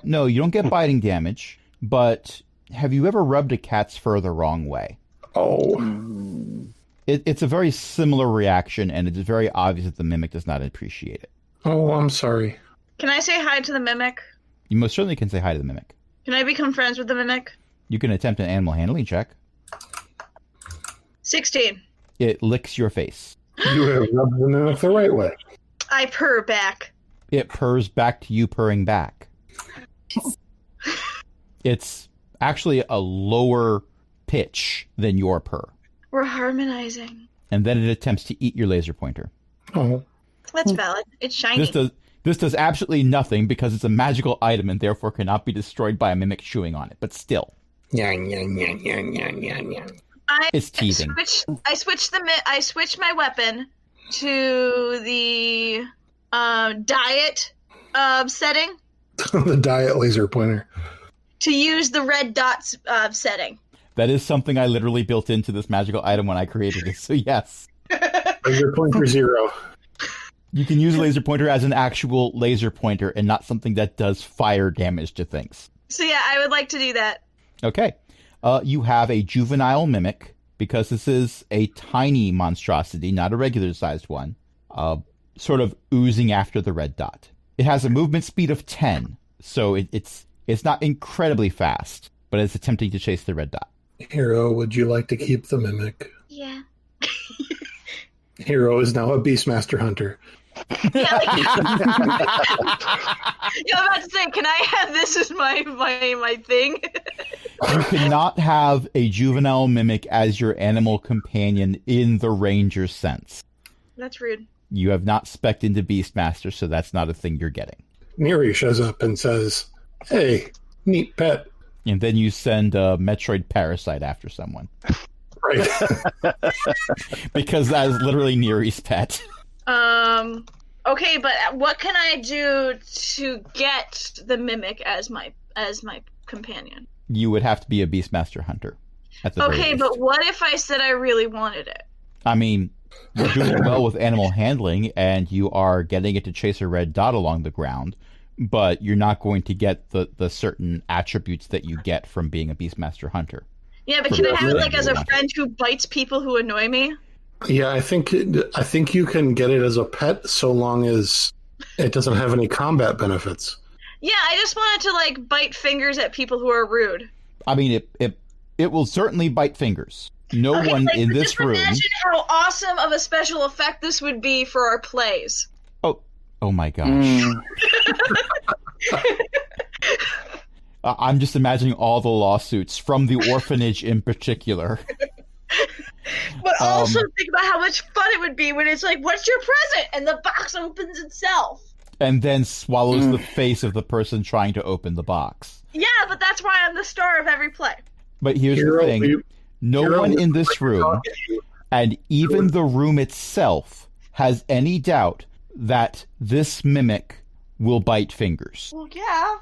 No, you don't get biting damage, but have you ever rubbed a cat's fur the wrong way? Oh. It's a very similar reaction, and it's very obvious that the mimic does not appreciate it. Oh, I'm sorry. Can I say hi to the mimic? You most certainly can say hi to the mimic. Can I become friends with the mimic? You can attempt an animal handling check. 16. It licks your face. You have rubbed the mimic the right way. I purr back. It purrs back to you purring back. It's actually a lower pitch than your purr. We're harmonizing. And then it attempts to eat your laser pointer. Oh. That's valid. It's shiny. This does absolutely nothing because it's a magical item and therefore cannot be destroyed by a mimic chewing on it. But still. It's teething. I switched my weapon to the diet setting. The diet laser pointer. To use the red dots setting. That is something I literally built into this magical item when I created it. So yes. Laser pointer 0. You can use laser pointer as an actual laser pointer and not something that does fire damage to things. So yeah, I would like to do that. Okay. You have a juvenile mimic, because this is a tiny monstrosity, not a regular-sized one, sort of oozing after the red dot. It has a movement speed of 10, so it's not incredibly fast, but it's attempting to chase the red dot. Hero, would you like to keep the mimic? Yeah. Hero is now a Beastmaster Hunter. Yeah, I'm about to say, can I have this as my thing? You cannot have a juvenile mimic as your animal companion in the ranger sense. That's rude. You have not spec'd into Beastmaster, so that's not a thing you're getting. Neri shows up and says, "Hey, neat pet." And then you send a Metroid Parasite after someone. Right. Because that is literally Neri's pet. Okay, but what can I do to get the mimic as my companion? You would have to be a Beastmaster Hunter. At the very least. But what if I said I really wanted it? I mean, you're doing well with animal handling, and you are getting it to chase a red dot along the ground, but you're not going to get the certain attributes that you get from being a Beastmaster Hunter. Yeah, but can I have it as a friend who bites people who annoy me? Yeah, I think you can get it as a pet so long as it doesn't have any combat benefits. Yeah, I just wanted to bite fingers at people who are rude. I mean, it will certainly bite fingers. No one in this room. Imagine how awesome of a special effect this would be for our plays. Oh my gosh. I'm just imagining all the lawsuits from the orphanage in particular. But also think about how much fun it would be when it's like, "What's your present?" and the box opens itself. And then swallows the face of the person trying to open the box. Yeah, but that's why I'm the star of every play. But here's the thing. No one in this room, and even the room itself, has any doubt that this mimic will bite fingers. Well, yeah.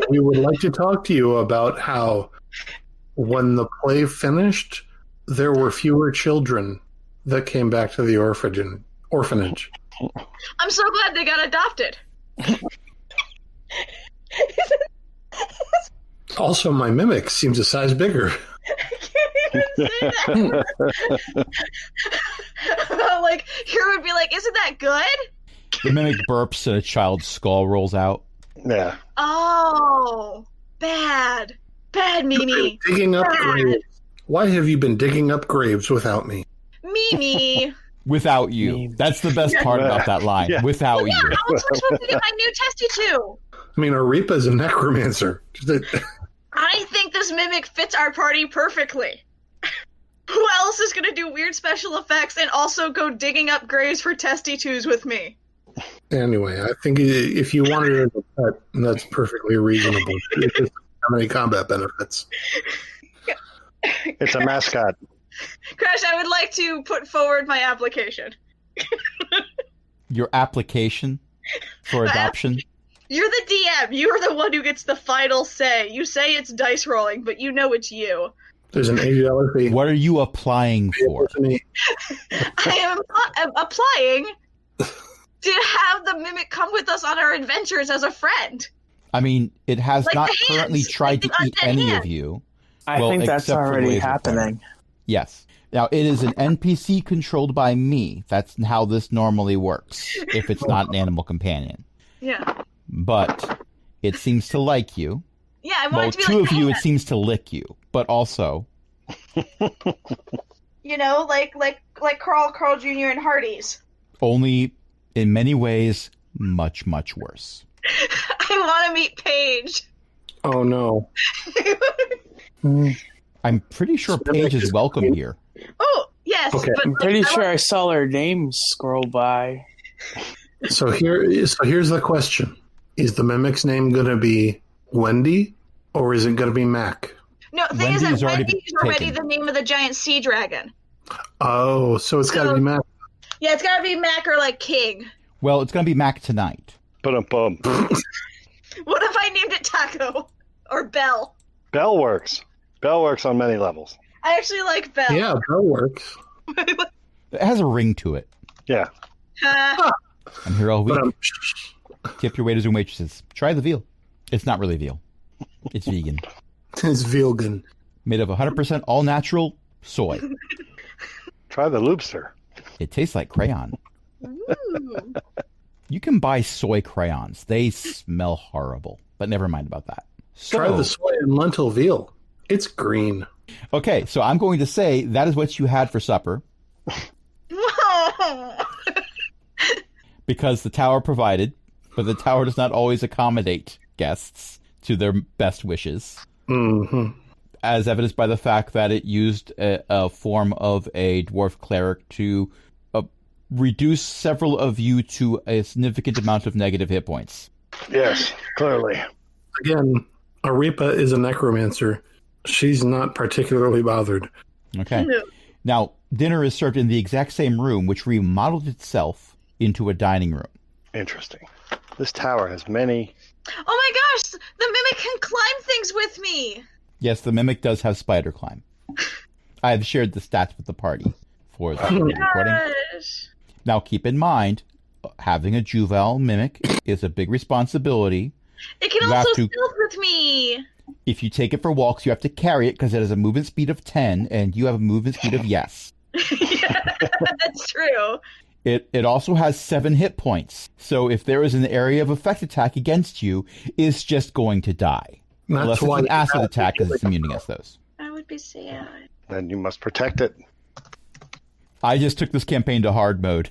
We would like to talk to you about how when the play finished, there were fewer children that came back to the orphanage. I'm so glad they got adopted. Also, my mimic seems a size bigger. I can't even say that. Here would be like, "Isn't that good?" The mimic burps and a child's skull rolls out. Yeah. Oh, bad. Bad, Mimi. Digging up graves. Why have you been digging up graves without me? Mimi. Without you. That's the best part about that line. Yeah. Without you. How was I supposed to get my new testy too? I mean, Arepa's a necromancer. I think this mimic fits our party perfectly. Who else is going to do weird special effects and also go digging up graves for testy twos with me? Anyway, I think if you wanted it as a pet, that's perfectly reasonable. It doesn't have any combat benefits. It's a mascot. Crash, I would like to put forward my application. Your application for adoption? You're the DM. You're the one who gets the final say. You say it's dice rolling, but you know it's you. There's an $80 fee. What are you applying for? I am applying to have the mimic come with us on our adventures as a friend. I mean, it has not the currently hands, tried to eat any of you. I think that's except for already laser happening. pointer. Yes. Now, it is an NPC controlled by me. That's how this normally works, if it's not an animal companion. Yeah. But it seems to like you. Yeah, I want it to be two like of you, it Pan. seems to lick you. But also... You know, like Carl Jr. and Hardee's. Only, in many ways, much, much worse. I want to meet Paige. Oh no. I'm pretty sure Paige is welcome here. Oh, yes. Okay. But, I'm pretty sure I saw her name scroll by. So here's the question: is the mimic's name going to be Wendy, or is it going to be Mac? No, the thing is that Wendy's already Wendy is already taken. the name of the giant sea dragon. Oh, so it's got to be Mac. Yeah, it's gotta be Mac or like King. Well, it's going to be Mac tonight. Bum. What if I named it Taco or Bell? Bell works. Bell works on many levels. I actually like Bell. Yeah, that works. It has a ring to it. Yeah. I'm here all week. But Tip your waiters and waitresses. Try the veal. It's not really veal. It's vegan. it's vegan. Made of 100% all-natural soy. Try the loobster. It tastes like crayon. Ooh. You can buy soy crayons. They smell horrible. But never mind about that. Try the soy and lentil veal. It's green. Okay, so I'm going to say that is what you had for supper because the tower provided, but the tower does not always accommodate guests to their best wishes, as evidenced by the fact that it used a form of a dwarf cleric to reduce several of you to a significant amount of negative hit points. Yes, clearly. Again, Arepa is a necromancer. She's not particularly bothered. Okay. No. Now, dinner is served in the exact same room, which remodeled itself into a dining room. Interesting. This tower has many... Oh my gosh! The mimic can climb things with me! Yes, the mimic does have spider climb. I have shared the stats with the party for the recording. Gosh. Now, keep in mind, having a juvenile mimic is a big responsibility. It can You have also to- stealth with me! If you take it for walks, you have to carry it because it has a movement speed of 10, and you have a movement speed of yes. Yeah, that's true. It also has 7 hit points. So if there is an area of effect attack against you, it's just going to die. Unless That's it's why an acid attack because it's immune against those. I would be sad. Then you must protect it. I just took this campaign to hard mode.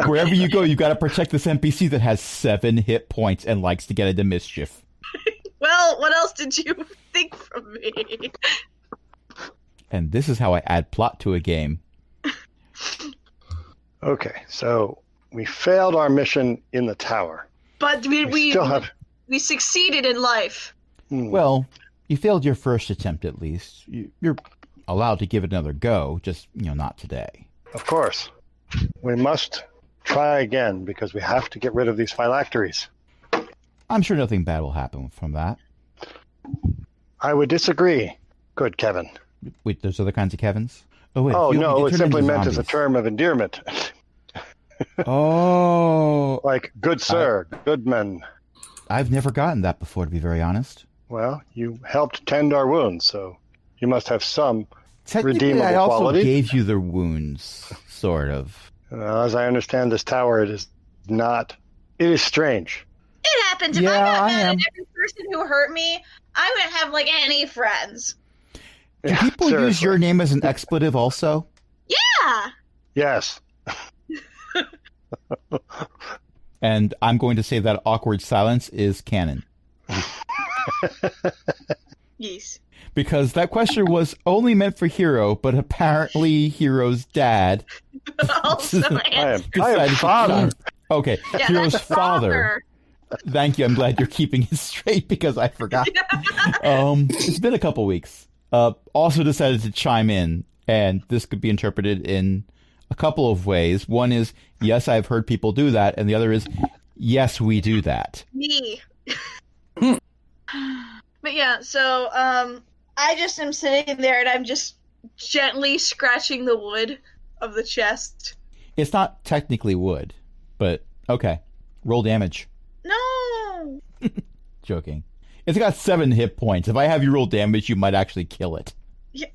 Wherever you go, you've got to protect this NPC that has 7 hit points and likes to get into mischief. Well, what else did you think from me? And this is how I add plot to a game. Okay, so we failed our mission in the tower. But We still have... we succeeded in life. Well, you failed your first attempt at least. You're allowed to give it another go, just, not today. Of course. We must try again because we have to get rid of these phylacteries. I'm sure nothing bad will happen from that. I would disagree. Good, Kevin. Wait, there's other kinds of Kevins? Oh, wait. Oh, you no, only it turn simply into meant as a zombies. term of endearment. Oh, Like, good sir, good man. I've never gotten that before, to be very honest. Well, you helped tend our wounds, so you must have some Technically, redeemable I also quality. gave you the wounds, sort of. As I understand this tower, it is not... It is strange. It happens. If Yeah, I got I mad am. at every person who hurt me, I wouldn't have any friends. Do Yeah, people use seriously. your name as an expletive also? Yeah. Yes. And I'm going to say that awkward silence is canon. Yes. Because that question was only meant for Hero, but apparently Hero's dad. Also, I am decided to father. Okay, yeah, Hero's that's father. Thank you. I'm glad you're keeping it straight because I forgot. It's been a couple weeks. Also decided to chime in, and this could be interpreted in a couple of ways. One is, yes, I've heard people do that, and the other is, yes, we do that. Me. But yeah, so I just am sitting there and I'm just gently scratching the wood of the chest. It's not technically wood, but okay. Roll damage. No. Joking. It's got 7 hit points. If I have you roll damage, you might actually kill it. Yeah,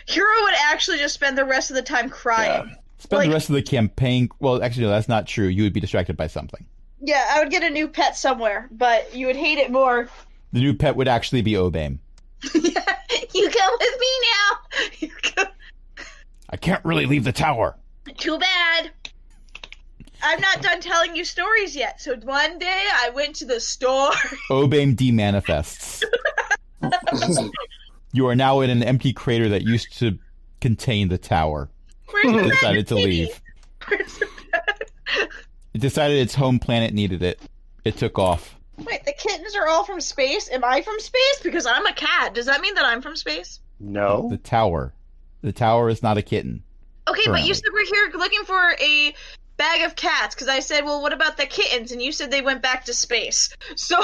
Hero would actually just spend the rest of the time crying. Spend the rest of the campaign... Well, actually, no, that's not true. You would be distracted by something. Yeah, I would get a new pet somewhere, but you would hate it more. The new pet would actually be Obame. Yeah, you come with me now. You come. I can't really leave the tower. Too bad. I'm not done telling you stories yet. So one day I went to the store. Obame demanifests. You are now in an empty crater that used to contain the tower. It decided to leave. It decided its home planet needed it. It took off. Wait, the kittens are all from space? Am I from space? Because I'm a cat. Does that mean that I'm from space? No. The tower. The tower is not a kitten. Okay, Currently. but you said we're here looking for a bag of cats, because I said, well, what about the kittens? And you said they went back to space. So,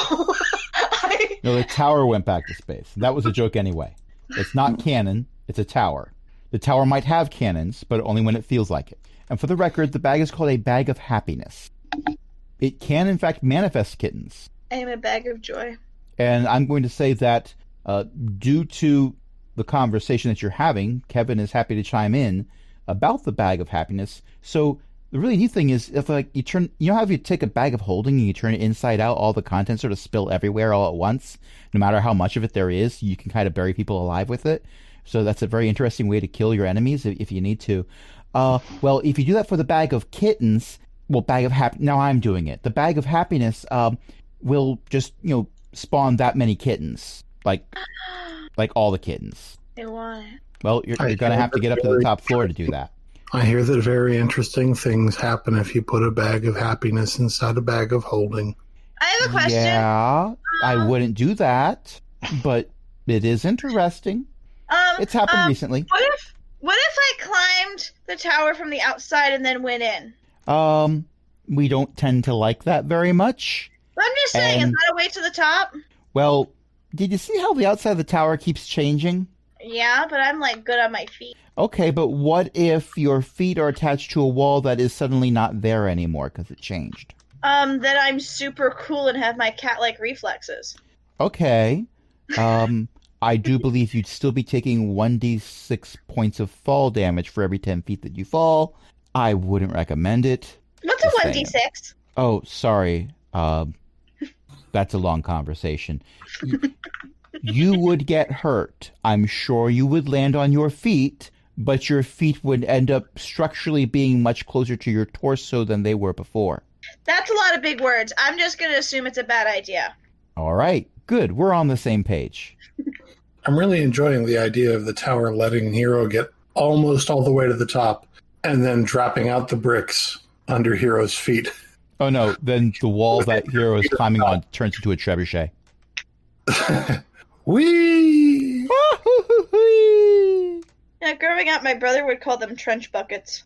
No, the tower went back to space. That was a joke anyway. It's not canon. It's a tower. The tower might have cannons, but only when it feels like it. And for the record, the bag is called a bag of happiness. It can, in fact, manifest kittens. I am a bag of joy. And I'm going to say that due to the conversation that you're having, Kevin is happy to chime in about the bag of happiness. So the really neat thing is, if like you know how if you take a bag of holding and you turn it inside out, all the contents sort of spill everywhere all at once, no matter how much of it there is, you can kind of bury people alive with it. So that's a very interesting way to kill your enemies if you need to. Well, if you do that for the bag of kittens, well, now I'm doing it. The bag of happiness will just, spawn that many kittens, like all the kittens. I want it. Well, you're going to have to get up to the top floor to do that. I hear that very interesting things happen if you put a bag of happiness inside a bag of holding. I have a question. Yeah, I wouldn't do that, but it is interesting. It's happened recently. What if I climbed the tower from the outside and then went in? We don't tend to like that very much. I'm just saying, is that a way to the top? Well, did you see how the outside of the tower keeps changing? Yeah, but I'm good on my feet. Okay, but what if your feet are attached to a wall that is suddenly not there anymore because it changed? Then I'm super cool and have my cat-like reflexes. Okay. I do believe you'd still be taking 1d6 points of fall damage for every 10 feet that you fall. I wouldn't recommend it. What's a 1d6? Oh, sorry. That's a long conversation. You would get hurt. I'm sure you would land on your feet, but your feet would end up structurally being much closer to your torso than they were before. That's a lot of big words. I'm just going to assume it's a bad idea. All right. Good. We're on the same page. I'm really enjoying the idea of the tower letting Hero get almost all the way to the top and then dropping out the bricks under Hero's feet. Oh, no. Then the wall that Hero is climbing on turns into a trebuchet. Whee! Yeah, growing up, my brother would call them trench buckets.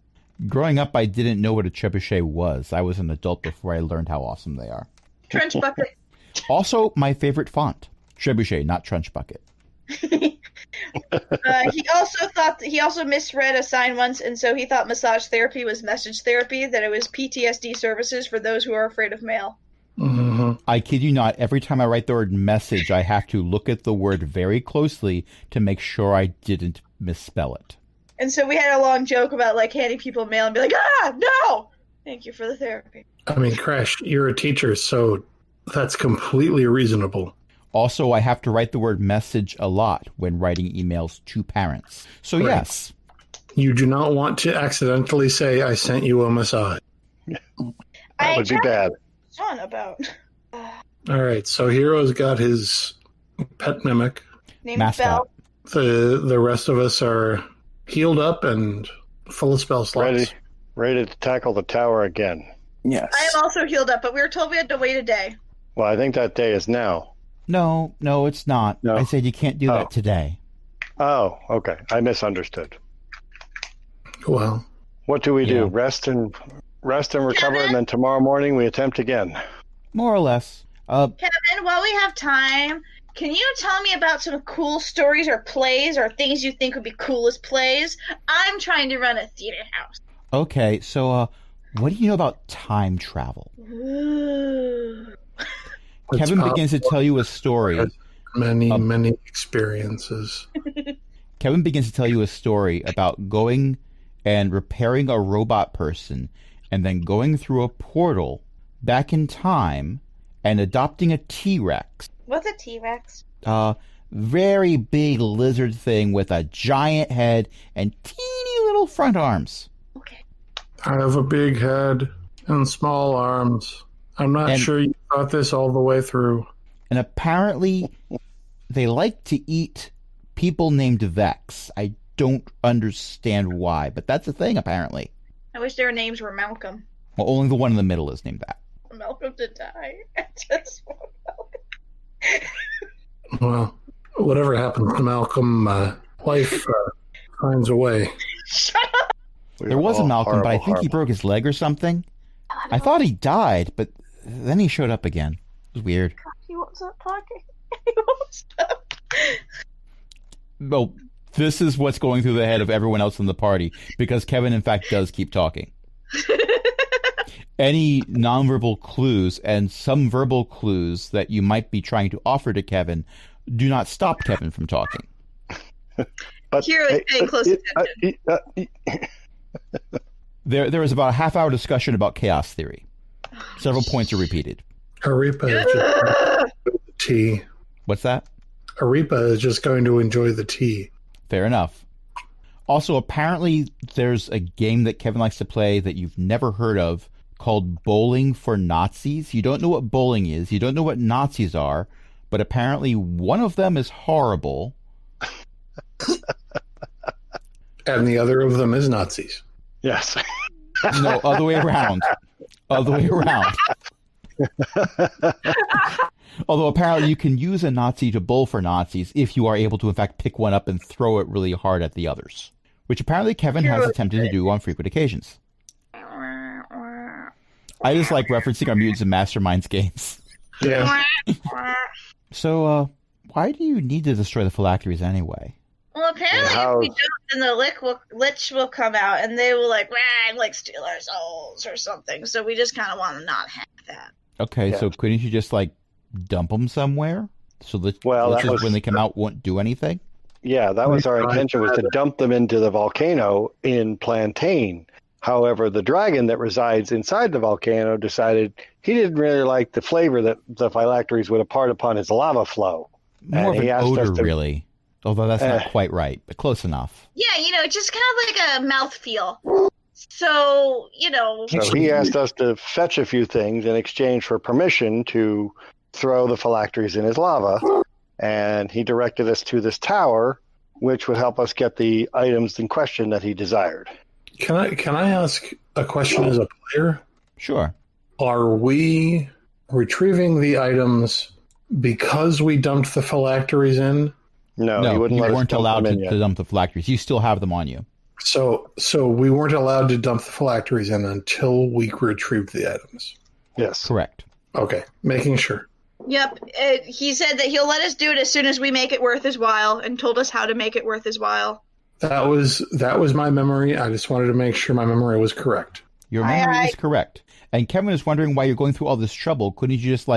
Growing up, I didn't know what a trebuchet was. I was an adult before I learned how awesome they are. Trench bucket. Also, my favorite font. Trebuchet, not trench bucket. He also misread a sign once, and so he thought massage therapy was message therapy, that it was PTSD services for those who are afraid of mail. Mm-hmm. I kid you not, every time I write the word message, I have to look at the word very closely to make sure I didn't misspell it. And so we had a long joke about handing people mail and be like, no! Thank you for the therapy. I mean, Crash, you're a teacher, so that's completely reasonable. Also, I have to write the word message a lot when writing emails to parents. So Right. Yes. You do not want to accidentally say, I sent you a massage. That would be bad. On about All right, so Hero's got his pet mimic. named Mascot. Belle. The rest of us are healed up and full of spell slots. Ready to tackle the tower again. Yes. I am also healed up, but we were told we had to wait a day. Well, I think that day is now. No, it's not. No. I said you can't do that today. Oh, okay. I misunderstood. Well, What do we Yeah. do? Rest and recover, Kevin? and then tomorrow morning we attempt again. More or less. Kevin, while we have time, can you tell me about some cool stories or plays or things you think would be cool as plays? I'm trying to run a theater house. Okay, so what do you know about time travel? Ooh. Kevin begins to tell you a story. many experiences. Kevin begins to tell you a story about going and repairing a robot person and then going through a portal back in time and adopting a T-Rex. What's a T-Rex? Very big lizard thing with a giant head and teeny little front arms. Okay. I have a big head And small arms. I'm not sure you thought this all the way through. And apparently, they like to eat people named Vex. I don't understand why, but that's a thing, apparently. I wish their names were Malcolm. Well, only the one in the middle is named that. Malcolm to die. I just want Malcolm. Well, whatever happens to Malcolm, life finds a way. Shut up! There was a Malcolm, but I think he broke his leg or something. I thought he died, but then he showed up again. It was weird. He won't stop talking. He won't stop. Well, this is what's going through the head of everyone else in the party, because Kevin, in fact, does keep talking. Any nonverbal clues and some verbal clues that you might be trying to offer to Kevin do not stop Kevin from talking. But Hero is paying close attention. There was about a half-hour discussion about chaos theory. Several points are repeated. Arepa is just going to enjoy the tea. What's that? Arepa is just going to enjoy the tea. Fair enough. Also, apparently, there's a game that Kevin likes to play that you've never heard of called Bowling for Nazis. You don't know what bowling is. You don't know what Nazis are. But apparently, one of them is horrible. And the other of them is Nazis. Yes. No, other way around. Other way around. Although apparently you can use a Nazi to bowl for Nazis if you are able to, in fact, pick one up and throw it really hard at the others. Which apparently Kevin has attempted to do on frequent occasions. I just like referencing our Mutants and Masterminds games. Yeah. Well, So, why do you need to destroy the phylacteries anyway? Apparently if we don't, then the Lich will come out and they will steal our souls or something. So we just kind of want to not have that. Okay, so couldn't you just, dump them somewhere? So the Liches, when they come out, won't do anything? Yeah, that was our intention, was to dump them into the volcano in Plantain. However, the dragon that resides inside the volcano decided he didn't really like the flavor that the phylacteries would impart upon his lava flow. More of an odor, really. Although that's not quite right, but close enough. Yeah, it's just kind of like a mouthfeel. So, So he asked us to fetch a few things in exchange for permission to throw the phylacteries in his lava. And he directed us to this tower, which would help us get the items in question that he desired. Can I ask a question as a player? Sure. Are we retrieving the items because we dumped the phylacteries in? No, you weren't allowed to dump the phylacteries. You still have them on you. So we weren't allowed to dump the phylacteries in until we retrieved the items. Yes. Correct. Okay, making sure. Yep. He said that he'll let us do it as soon as we make it worth his while, and told us how to make it worth his while. That was my memory. I just wanted to make sure my memory was correct. Your memory is correct. And Kevin is wondering why you're going through all this trouble. Couldn't you just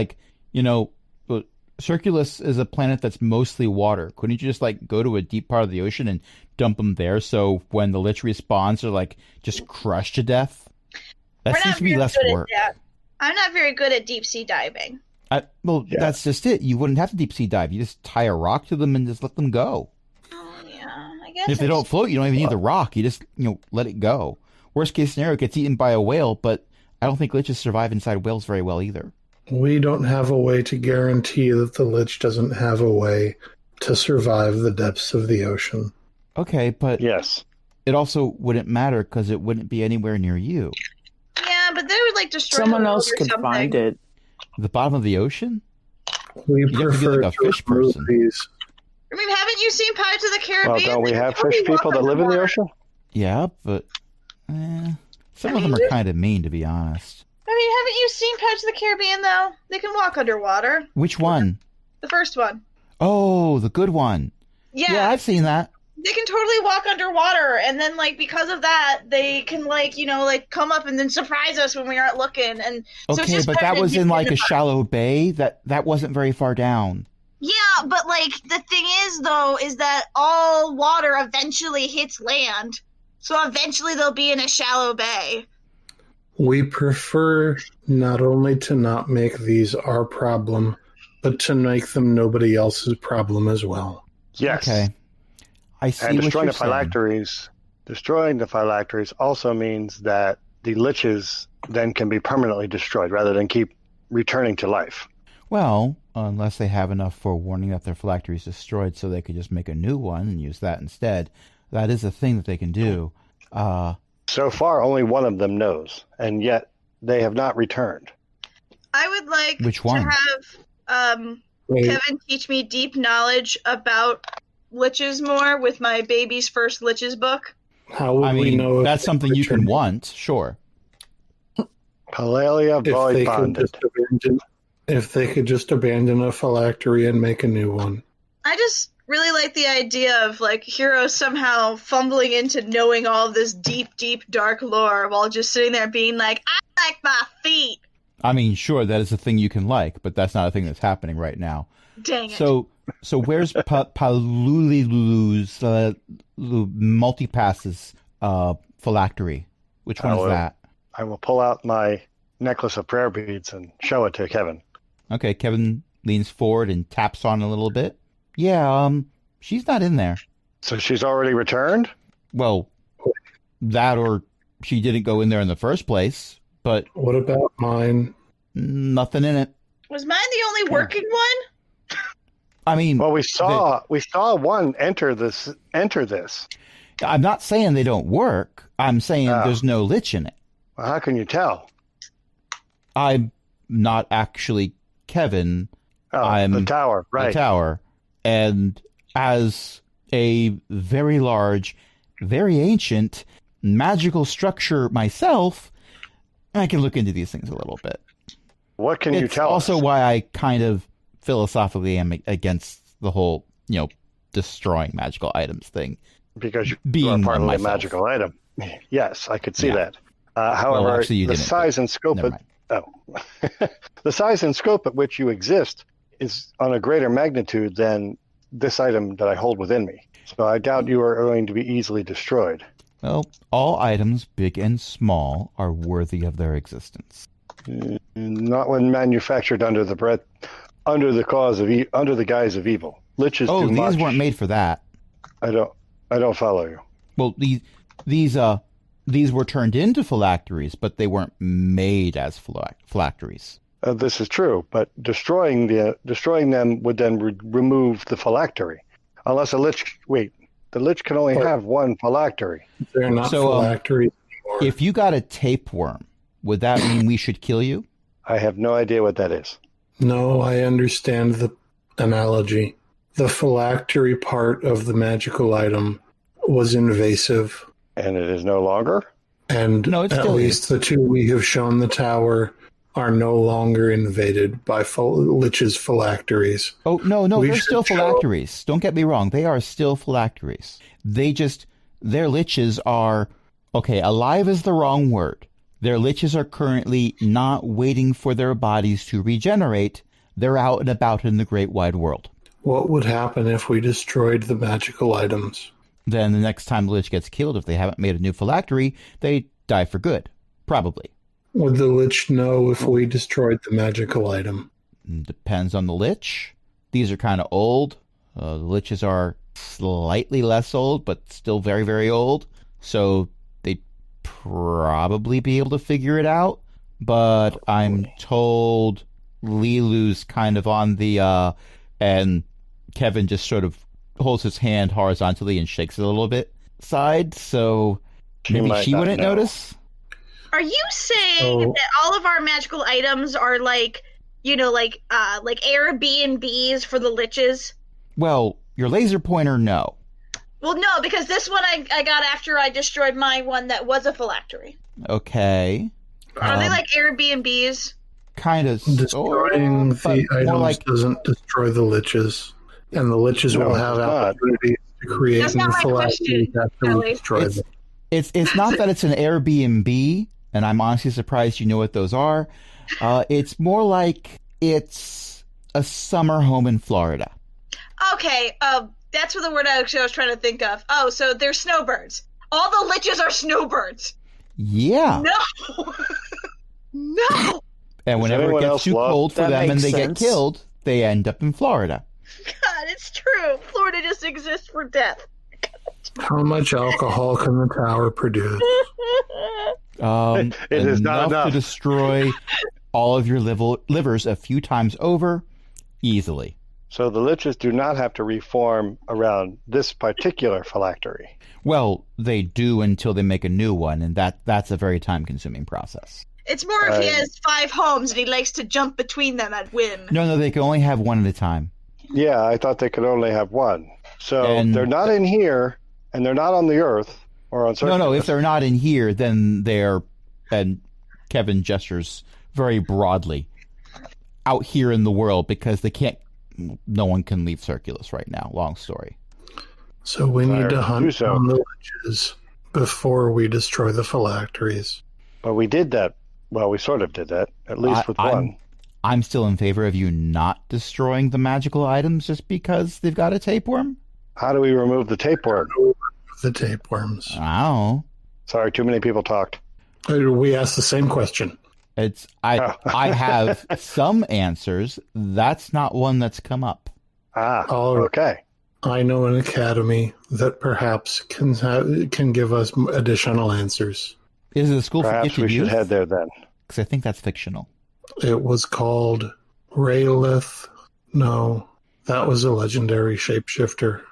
Circulus is a planet that's mostly water. Couldn't you just go to a deep part of the ocean and dump them there so when the Lich respawns they're just crushed to death? That seems to be less work. I'm not very good at deep sea diving. That's just it. You wouldn't have to deep sea dive. You just tie a rock to them and just let them go. Oh, yeah, I guess. If they don't float, you don't even need the rock. You just let it go. Worst case scenario, it gets eaten by a whale, but I don't think liches survive inside whales very well either. We don't have a way to guarantee that the Lich doesn't have a way to survive the depths of the ocean. Okay, but yes, it also wouldn't matter because it wouldn't be anywhere near you. Yeah, but they would destroy someone else could find it. The bottom of the ocean? We prefer a fish person. These. I mean, haven't you seen Pirates of the Caribbean? Well, don't we have fish people that live in the ocean? Yeah, but some of them are kind of mean, to be honest. I mean, haven't you seen Pirates of the Caribbean, though? They can walk underwater. Which one? The first one. Oh, the good one. Yeah, I've seen that. They can totally walk underwater, and then, because of that, they can, come up and then surprise us when we aren't looking. And so okay, but that was in, a shallow bay. That wasn't very far down. Yeah, but, the thing is, though, is that all water eventually hits land. So eventually they'll be in a shallow bay. We prefer not only to not make these our problem, but to make them nobody else's problem as well. Yes. Okay. I see. And destroying the phylacteries also means that the liches then can be permanently destroyed rather than keep returning to life. Well, unless they have enough forewarning that their phylactery is destroyed so they could just make a new one and use that instead. That is a thing that they can do. So far, only one of them knows, and yet they have not returned. I would like Which one? to have Kevin teach me deep knowledge about liches more with my baby's first liches book. How would we know? If that's something you can want, sure. Palalia void bonded. If they could just abandon a phylactery and make a new one. I just really like the idea of like Hero somehow fumbling into knowing all of this deep, deep, dark lore while just sitting there being like, I like my feet. I mean, sure, that is a thing you can like, but that's not a thing that's happening right now. Dang it. So where's Palululu's multipasses phylactery? Which one is that? I will pull out my necklace of prayer beads and show it to Kevin. Okay, Kevin leans forward and taps on a little bit. Yeah, she's not in there. So she's already returned? Well, that or she didn't go in there in the first place, but... What about mine? Nothing in it. Was mine the only working one? I mean... Well, we saw one enter this. I'm not saying they don't work. I'm saying there's no lich in it. Well, how can you tell? I'm not actually Kevin. I'm the tower, right? The tower. And as a very large, very ancient, magical structure myself, I can look into these things a little bit. What can you tell us? It's also why I kind of philosophically am against the whole, destroying magical items thing. Because you being are part of a myself. magical item. Yes, I could see Yeah. that. However, Well, actually, you the didn't, size and scope never the size and scope at which you exist is on a greater magnitude than this item that I hold within me. So I doubt you are going to be easily destroyed. Well, all items, big and small, are worthy of their existence. Not when manufactured under the guise of evil. Liches do These much. weren't made for that. I don't follow you. Well, these were turned into phylacteries, but they weren't made as phylacteries. This is true, but destroying them would then remove the phylactery. Unless the lich can only have one phylactery. They're not phylacteries anymore. If you got a tapeworm, would that mean we should kill you? I have no idea what that is. No, I understand the analogy. The phylactery part of the magical item was invasive. And it is no longer? And No, it at still least is. the two we have shown the tower are no longer invaded by liches phylacteries. Oh, no, We they're should still show- phylacteries. Don't get me wrong. They are still phylacteries. Their liches are, okay, alive is the wrong word. Their liches are currently not waiting for their bodies to regenerate. They're out and about in the great wide world. What would happen if we destroyed the magical items? Then the next time the lich gets killed, if they haven't made a new phylactery, they die for good. Probably. Would the lich know if we destroyed the magical item? Depends on the lich. These are kind of old. The liches are slightly less old, but still very, very old. So they'd probably be able to figure it out. But I'm told Lilu's kind of on the, and Kevin just sort of holds his hand horizontally and shakes it a little bit side. So maybe she wouldn't notice. Are you saying that all of our magical items are like Airbnbs for the liches? Well, your laser pointer, no. Well, no, because this one I got after I destroyed my one that was a phylactery. Okay. Are they like Airbnbs? Kind of. Destroying the items doesn't destroy the liches. And the liches will have opportunities to create That's not new my phylacteries question, after we Ellie. destroy them. It's not that it's an Airbnb, and I'm honestly surprised you know what those are. It's more like it's a summer home in Florida. Okay, that's what the word actually I was trying to think of. Oh, so they're snowbirds. All the liches are snowbirds. Yeah. No! No! And whenever it anyone gets else too cold for That them and makes they sense. get killed, they end up in Florida. God, it's true. Florida just exists for death. How much alcohol can the tower produce? It is not enough to enough. destroy all of your livers a few times over, easily. So the liches do not have to reform around this particular phylactery. Well, they do until they make a new one, and that's a very time-consuming process. It's more if he has 5 homes and he likes to jump between them at whim. No, they can only have one at a time. Yeah, I thought they could only have one. So And- they're not in here, and they're not on the Earth or on Circus. No, if they're not in here, then they're, and Kevin gestures very broadly, out here in the world, because they can't, no one can leave Circulus right now. Long story. So we need to hunt do so. down the liches before we destroy the phylacteries. But we did that. Well, we sort of did that, at least with one. I'm still in favor of you not destroying the magical items just because they've got a tapeworm. How do we remove the tapeworm? The tapeworms. Oh, Sorry, too many people talked. We asked the same question. I have some answers. That's not one that's come up. All right. Okay. I know an academy that perhaps can give us additional answers. Is it a school for Perhaps gifted we should youth? head there then. Because I think that's fictional. It was called Raylith. No, that was a legendary shapeshifter.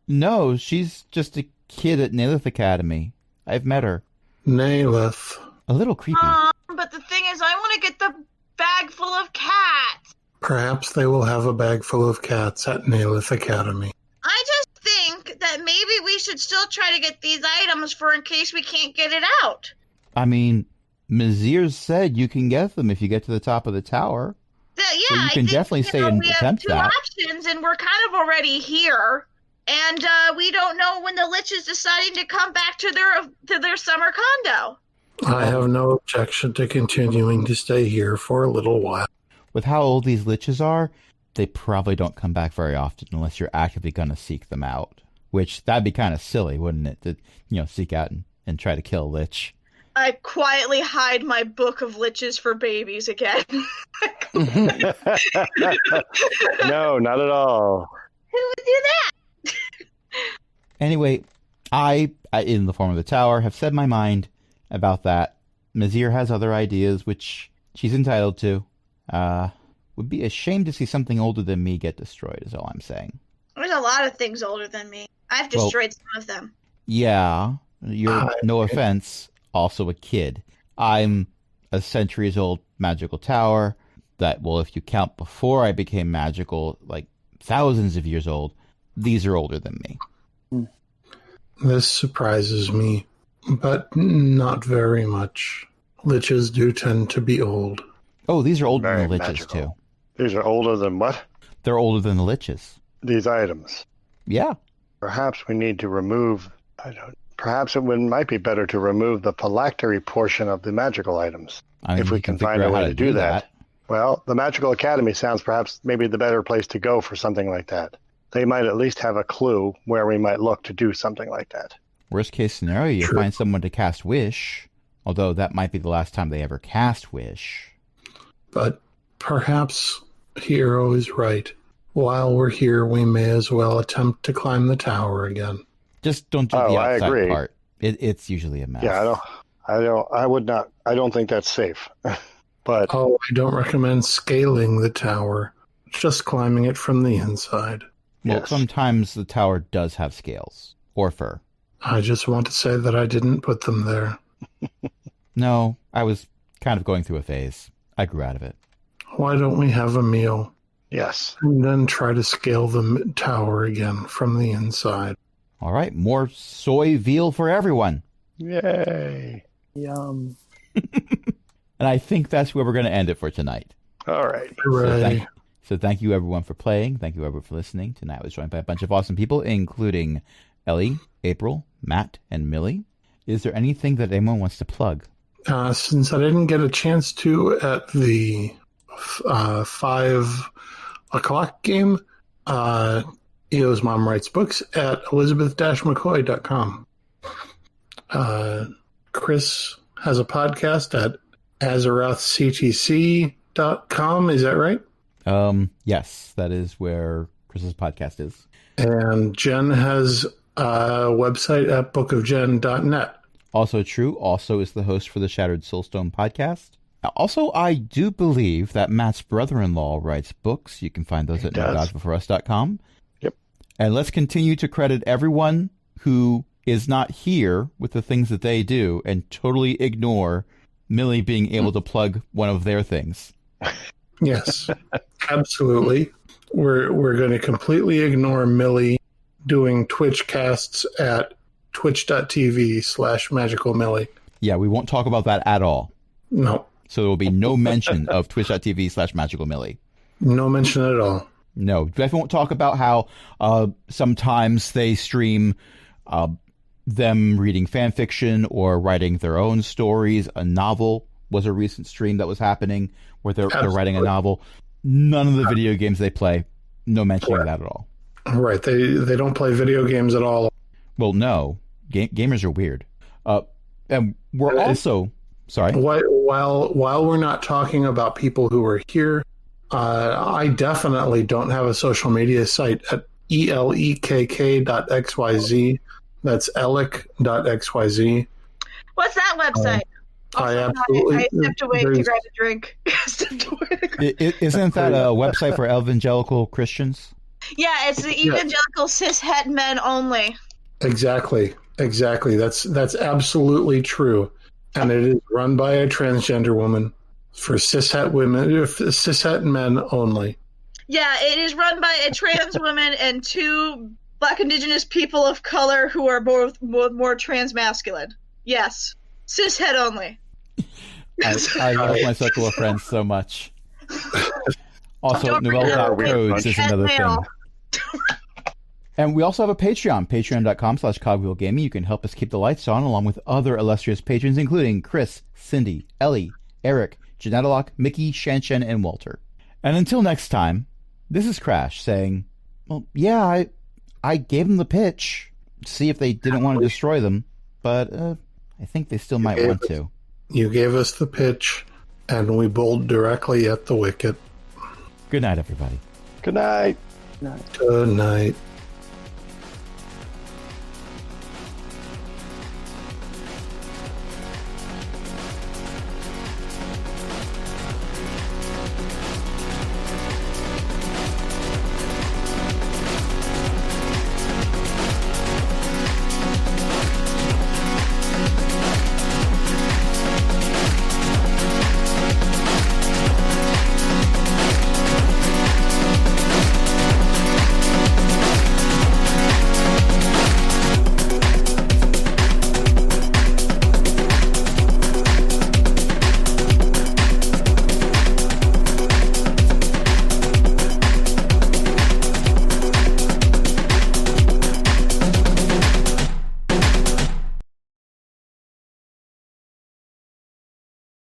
No, she's just a kid at Nalith Academy. I've met her. Naylith. A little creepy. But the thing is, I want to get the bag full of cats. Perhaps they will have a bag full of cats at Naylith Academy. I just think that maybe we should still try to get these items for in case we can't get it out. I mean, Mezire said you can get them if you get to the top of the tower. Yeah, So you I can think, definitely stay and we have attempt 2 that. options, and we're kind of already here. And we don't know when the Lich is deciding to come back to their summer condo. I have no objection to continuing to stay here for a little while. With how old these liches are, they probably don't come back very often unless you're actively going to seek them out. Which, that'd be kind of silly, wouldn't it? To, seek out and try to kill a lich. I quietly hide my book of liches for babies again. No, not at all. Who would do that? Anyway, I, in the form of the tower, have said my mind about that. Mezire has other ideas, which she's entitled to. Would be a shame to see something older than me get destroyed, is all I'm saying. There's a lot of things older than me. I've destroyed some of them. Yeah, you're, no offense, also a kid. I'm a centuries-old magical tower that, well, if you count before I became magical, like thousands of years old, these are older than me. This surprises me, but not very much. Liches do tend to be old. Oh, these are older than the Very liches, magical. too. These are older than what? They're older than the liches. These items. Yeah. Perhaps we need to remove... Perhaps it might be better to remove the phylactery portion of the magical items. I mean, if we you can figure find out a way how to do that. Well, the Magical Academy sounds perhaps maybe the better place to go for something like that. They might at least have a clue where we might look to do something like that. Worst case scenario, you True. find someone to cast Wish. Although that might be the last time they ever cast Wish. But perhaps Hero is right. While we're here, we may as well attempt to climb the tower again. Just don't do Oh, the I outside agree. part. It's usually a mess. Yeah, I don't think that's safe. But Oh, I don't recommend scaling the tower, just climbing it from the inside. Well, yes. sometimes the tower does have scales. Or fur. I just want to say that I didn't put them there. No, I was kind of going through a phase. I grew out of it. Why don't we have a meal yes. and then try to scale the tower again from the inside? All right, more soy veal for everyone. Yay. Yum. And I think that's where we're going to end it for tonight. All right. Hooray. So thank you everyone for playing. Thank you everyone for listening. Tonight I was joined by a bunch of awesome people, including Ellie, April, Matt, and Millie. Is there anything that anyone wants to plug? Since I didn't get a chance to at the 5 o'clock game, EO's Mom Writes Books at elizabeth-mccoy.com. Chris has a podcast at azerothctc.com. Is that right? Yes, that is where Chris's podcast is. And Jen has a website at bookofjen.net. Also true, also is the host for the Shattered Soulstone podcast. Also, I do believe that Matt's brother-in-law writes books. You can find those at nogodsbeforeus.com. Yep. And let's continue to credit everyone who is not here with the things that they do and totally ignore Millie being able to plug one of their things. Yes, absolutely. We're going to completely ignore Millie doing Twitch casts at twitch.tv/magicalmillie. Yeah, we won't talk about that at all. No. So there will be no mention of twitch.tv/magicalmillie. No mention at all. No. Beth won't talk about how sometimes they stream them reading fan fiction or writing their own stories. A novel was a recent stream that was happening where they're writing a novel. None of the video games they play, no mention of that at all. Right. They don't play video games at all. Well, no. Gamers are weird. And we're also... Sorry. While we're not talking about people who are here, I definitely don't have a social media site at elekk.xyz. That's elic.xyz. What's that website? I stepped away to grab a drink. Isn't that a website for evangelical Christians? Yeah, it's the evangelical cis-het men only. Exactly. That's absolutely true. And it is run by a transgender woman for cishet women, cishet men only. Yeah, it is run by a trans woman and two Black Indigenous people of color who are both more transmasculine. Yes, cishet only. I love my circle of friends so much. Also, Novella.codes is another thing. And we also have a Patreon, patreon.com/cogwheelgaming. You can help us keep the lights on along with other illustrious patrons, including Chris, Cindy, Ellie, Eric, Janetalock, Mickey, Shanshan, and Walter. And until next time, this is Crash saying, well, yeah, I gave them the pitch to see if they didn't want to destroy them, but I think they still might want to. You gave us the pitch, and we bowled directly at the wicket. Good night, everybody. Good night. Good night.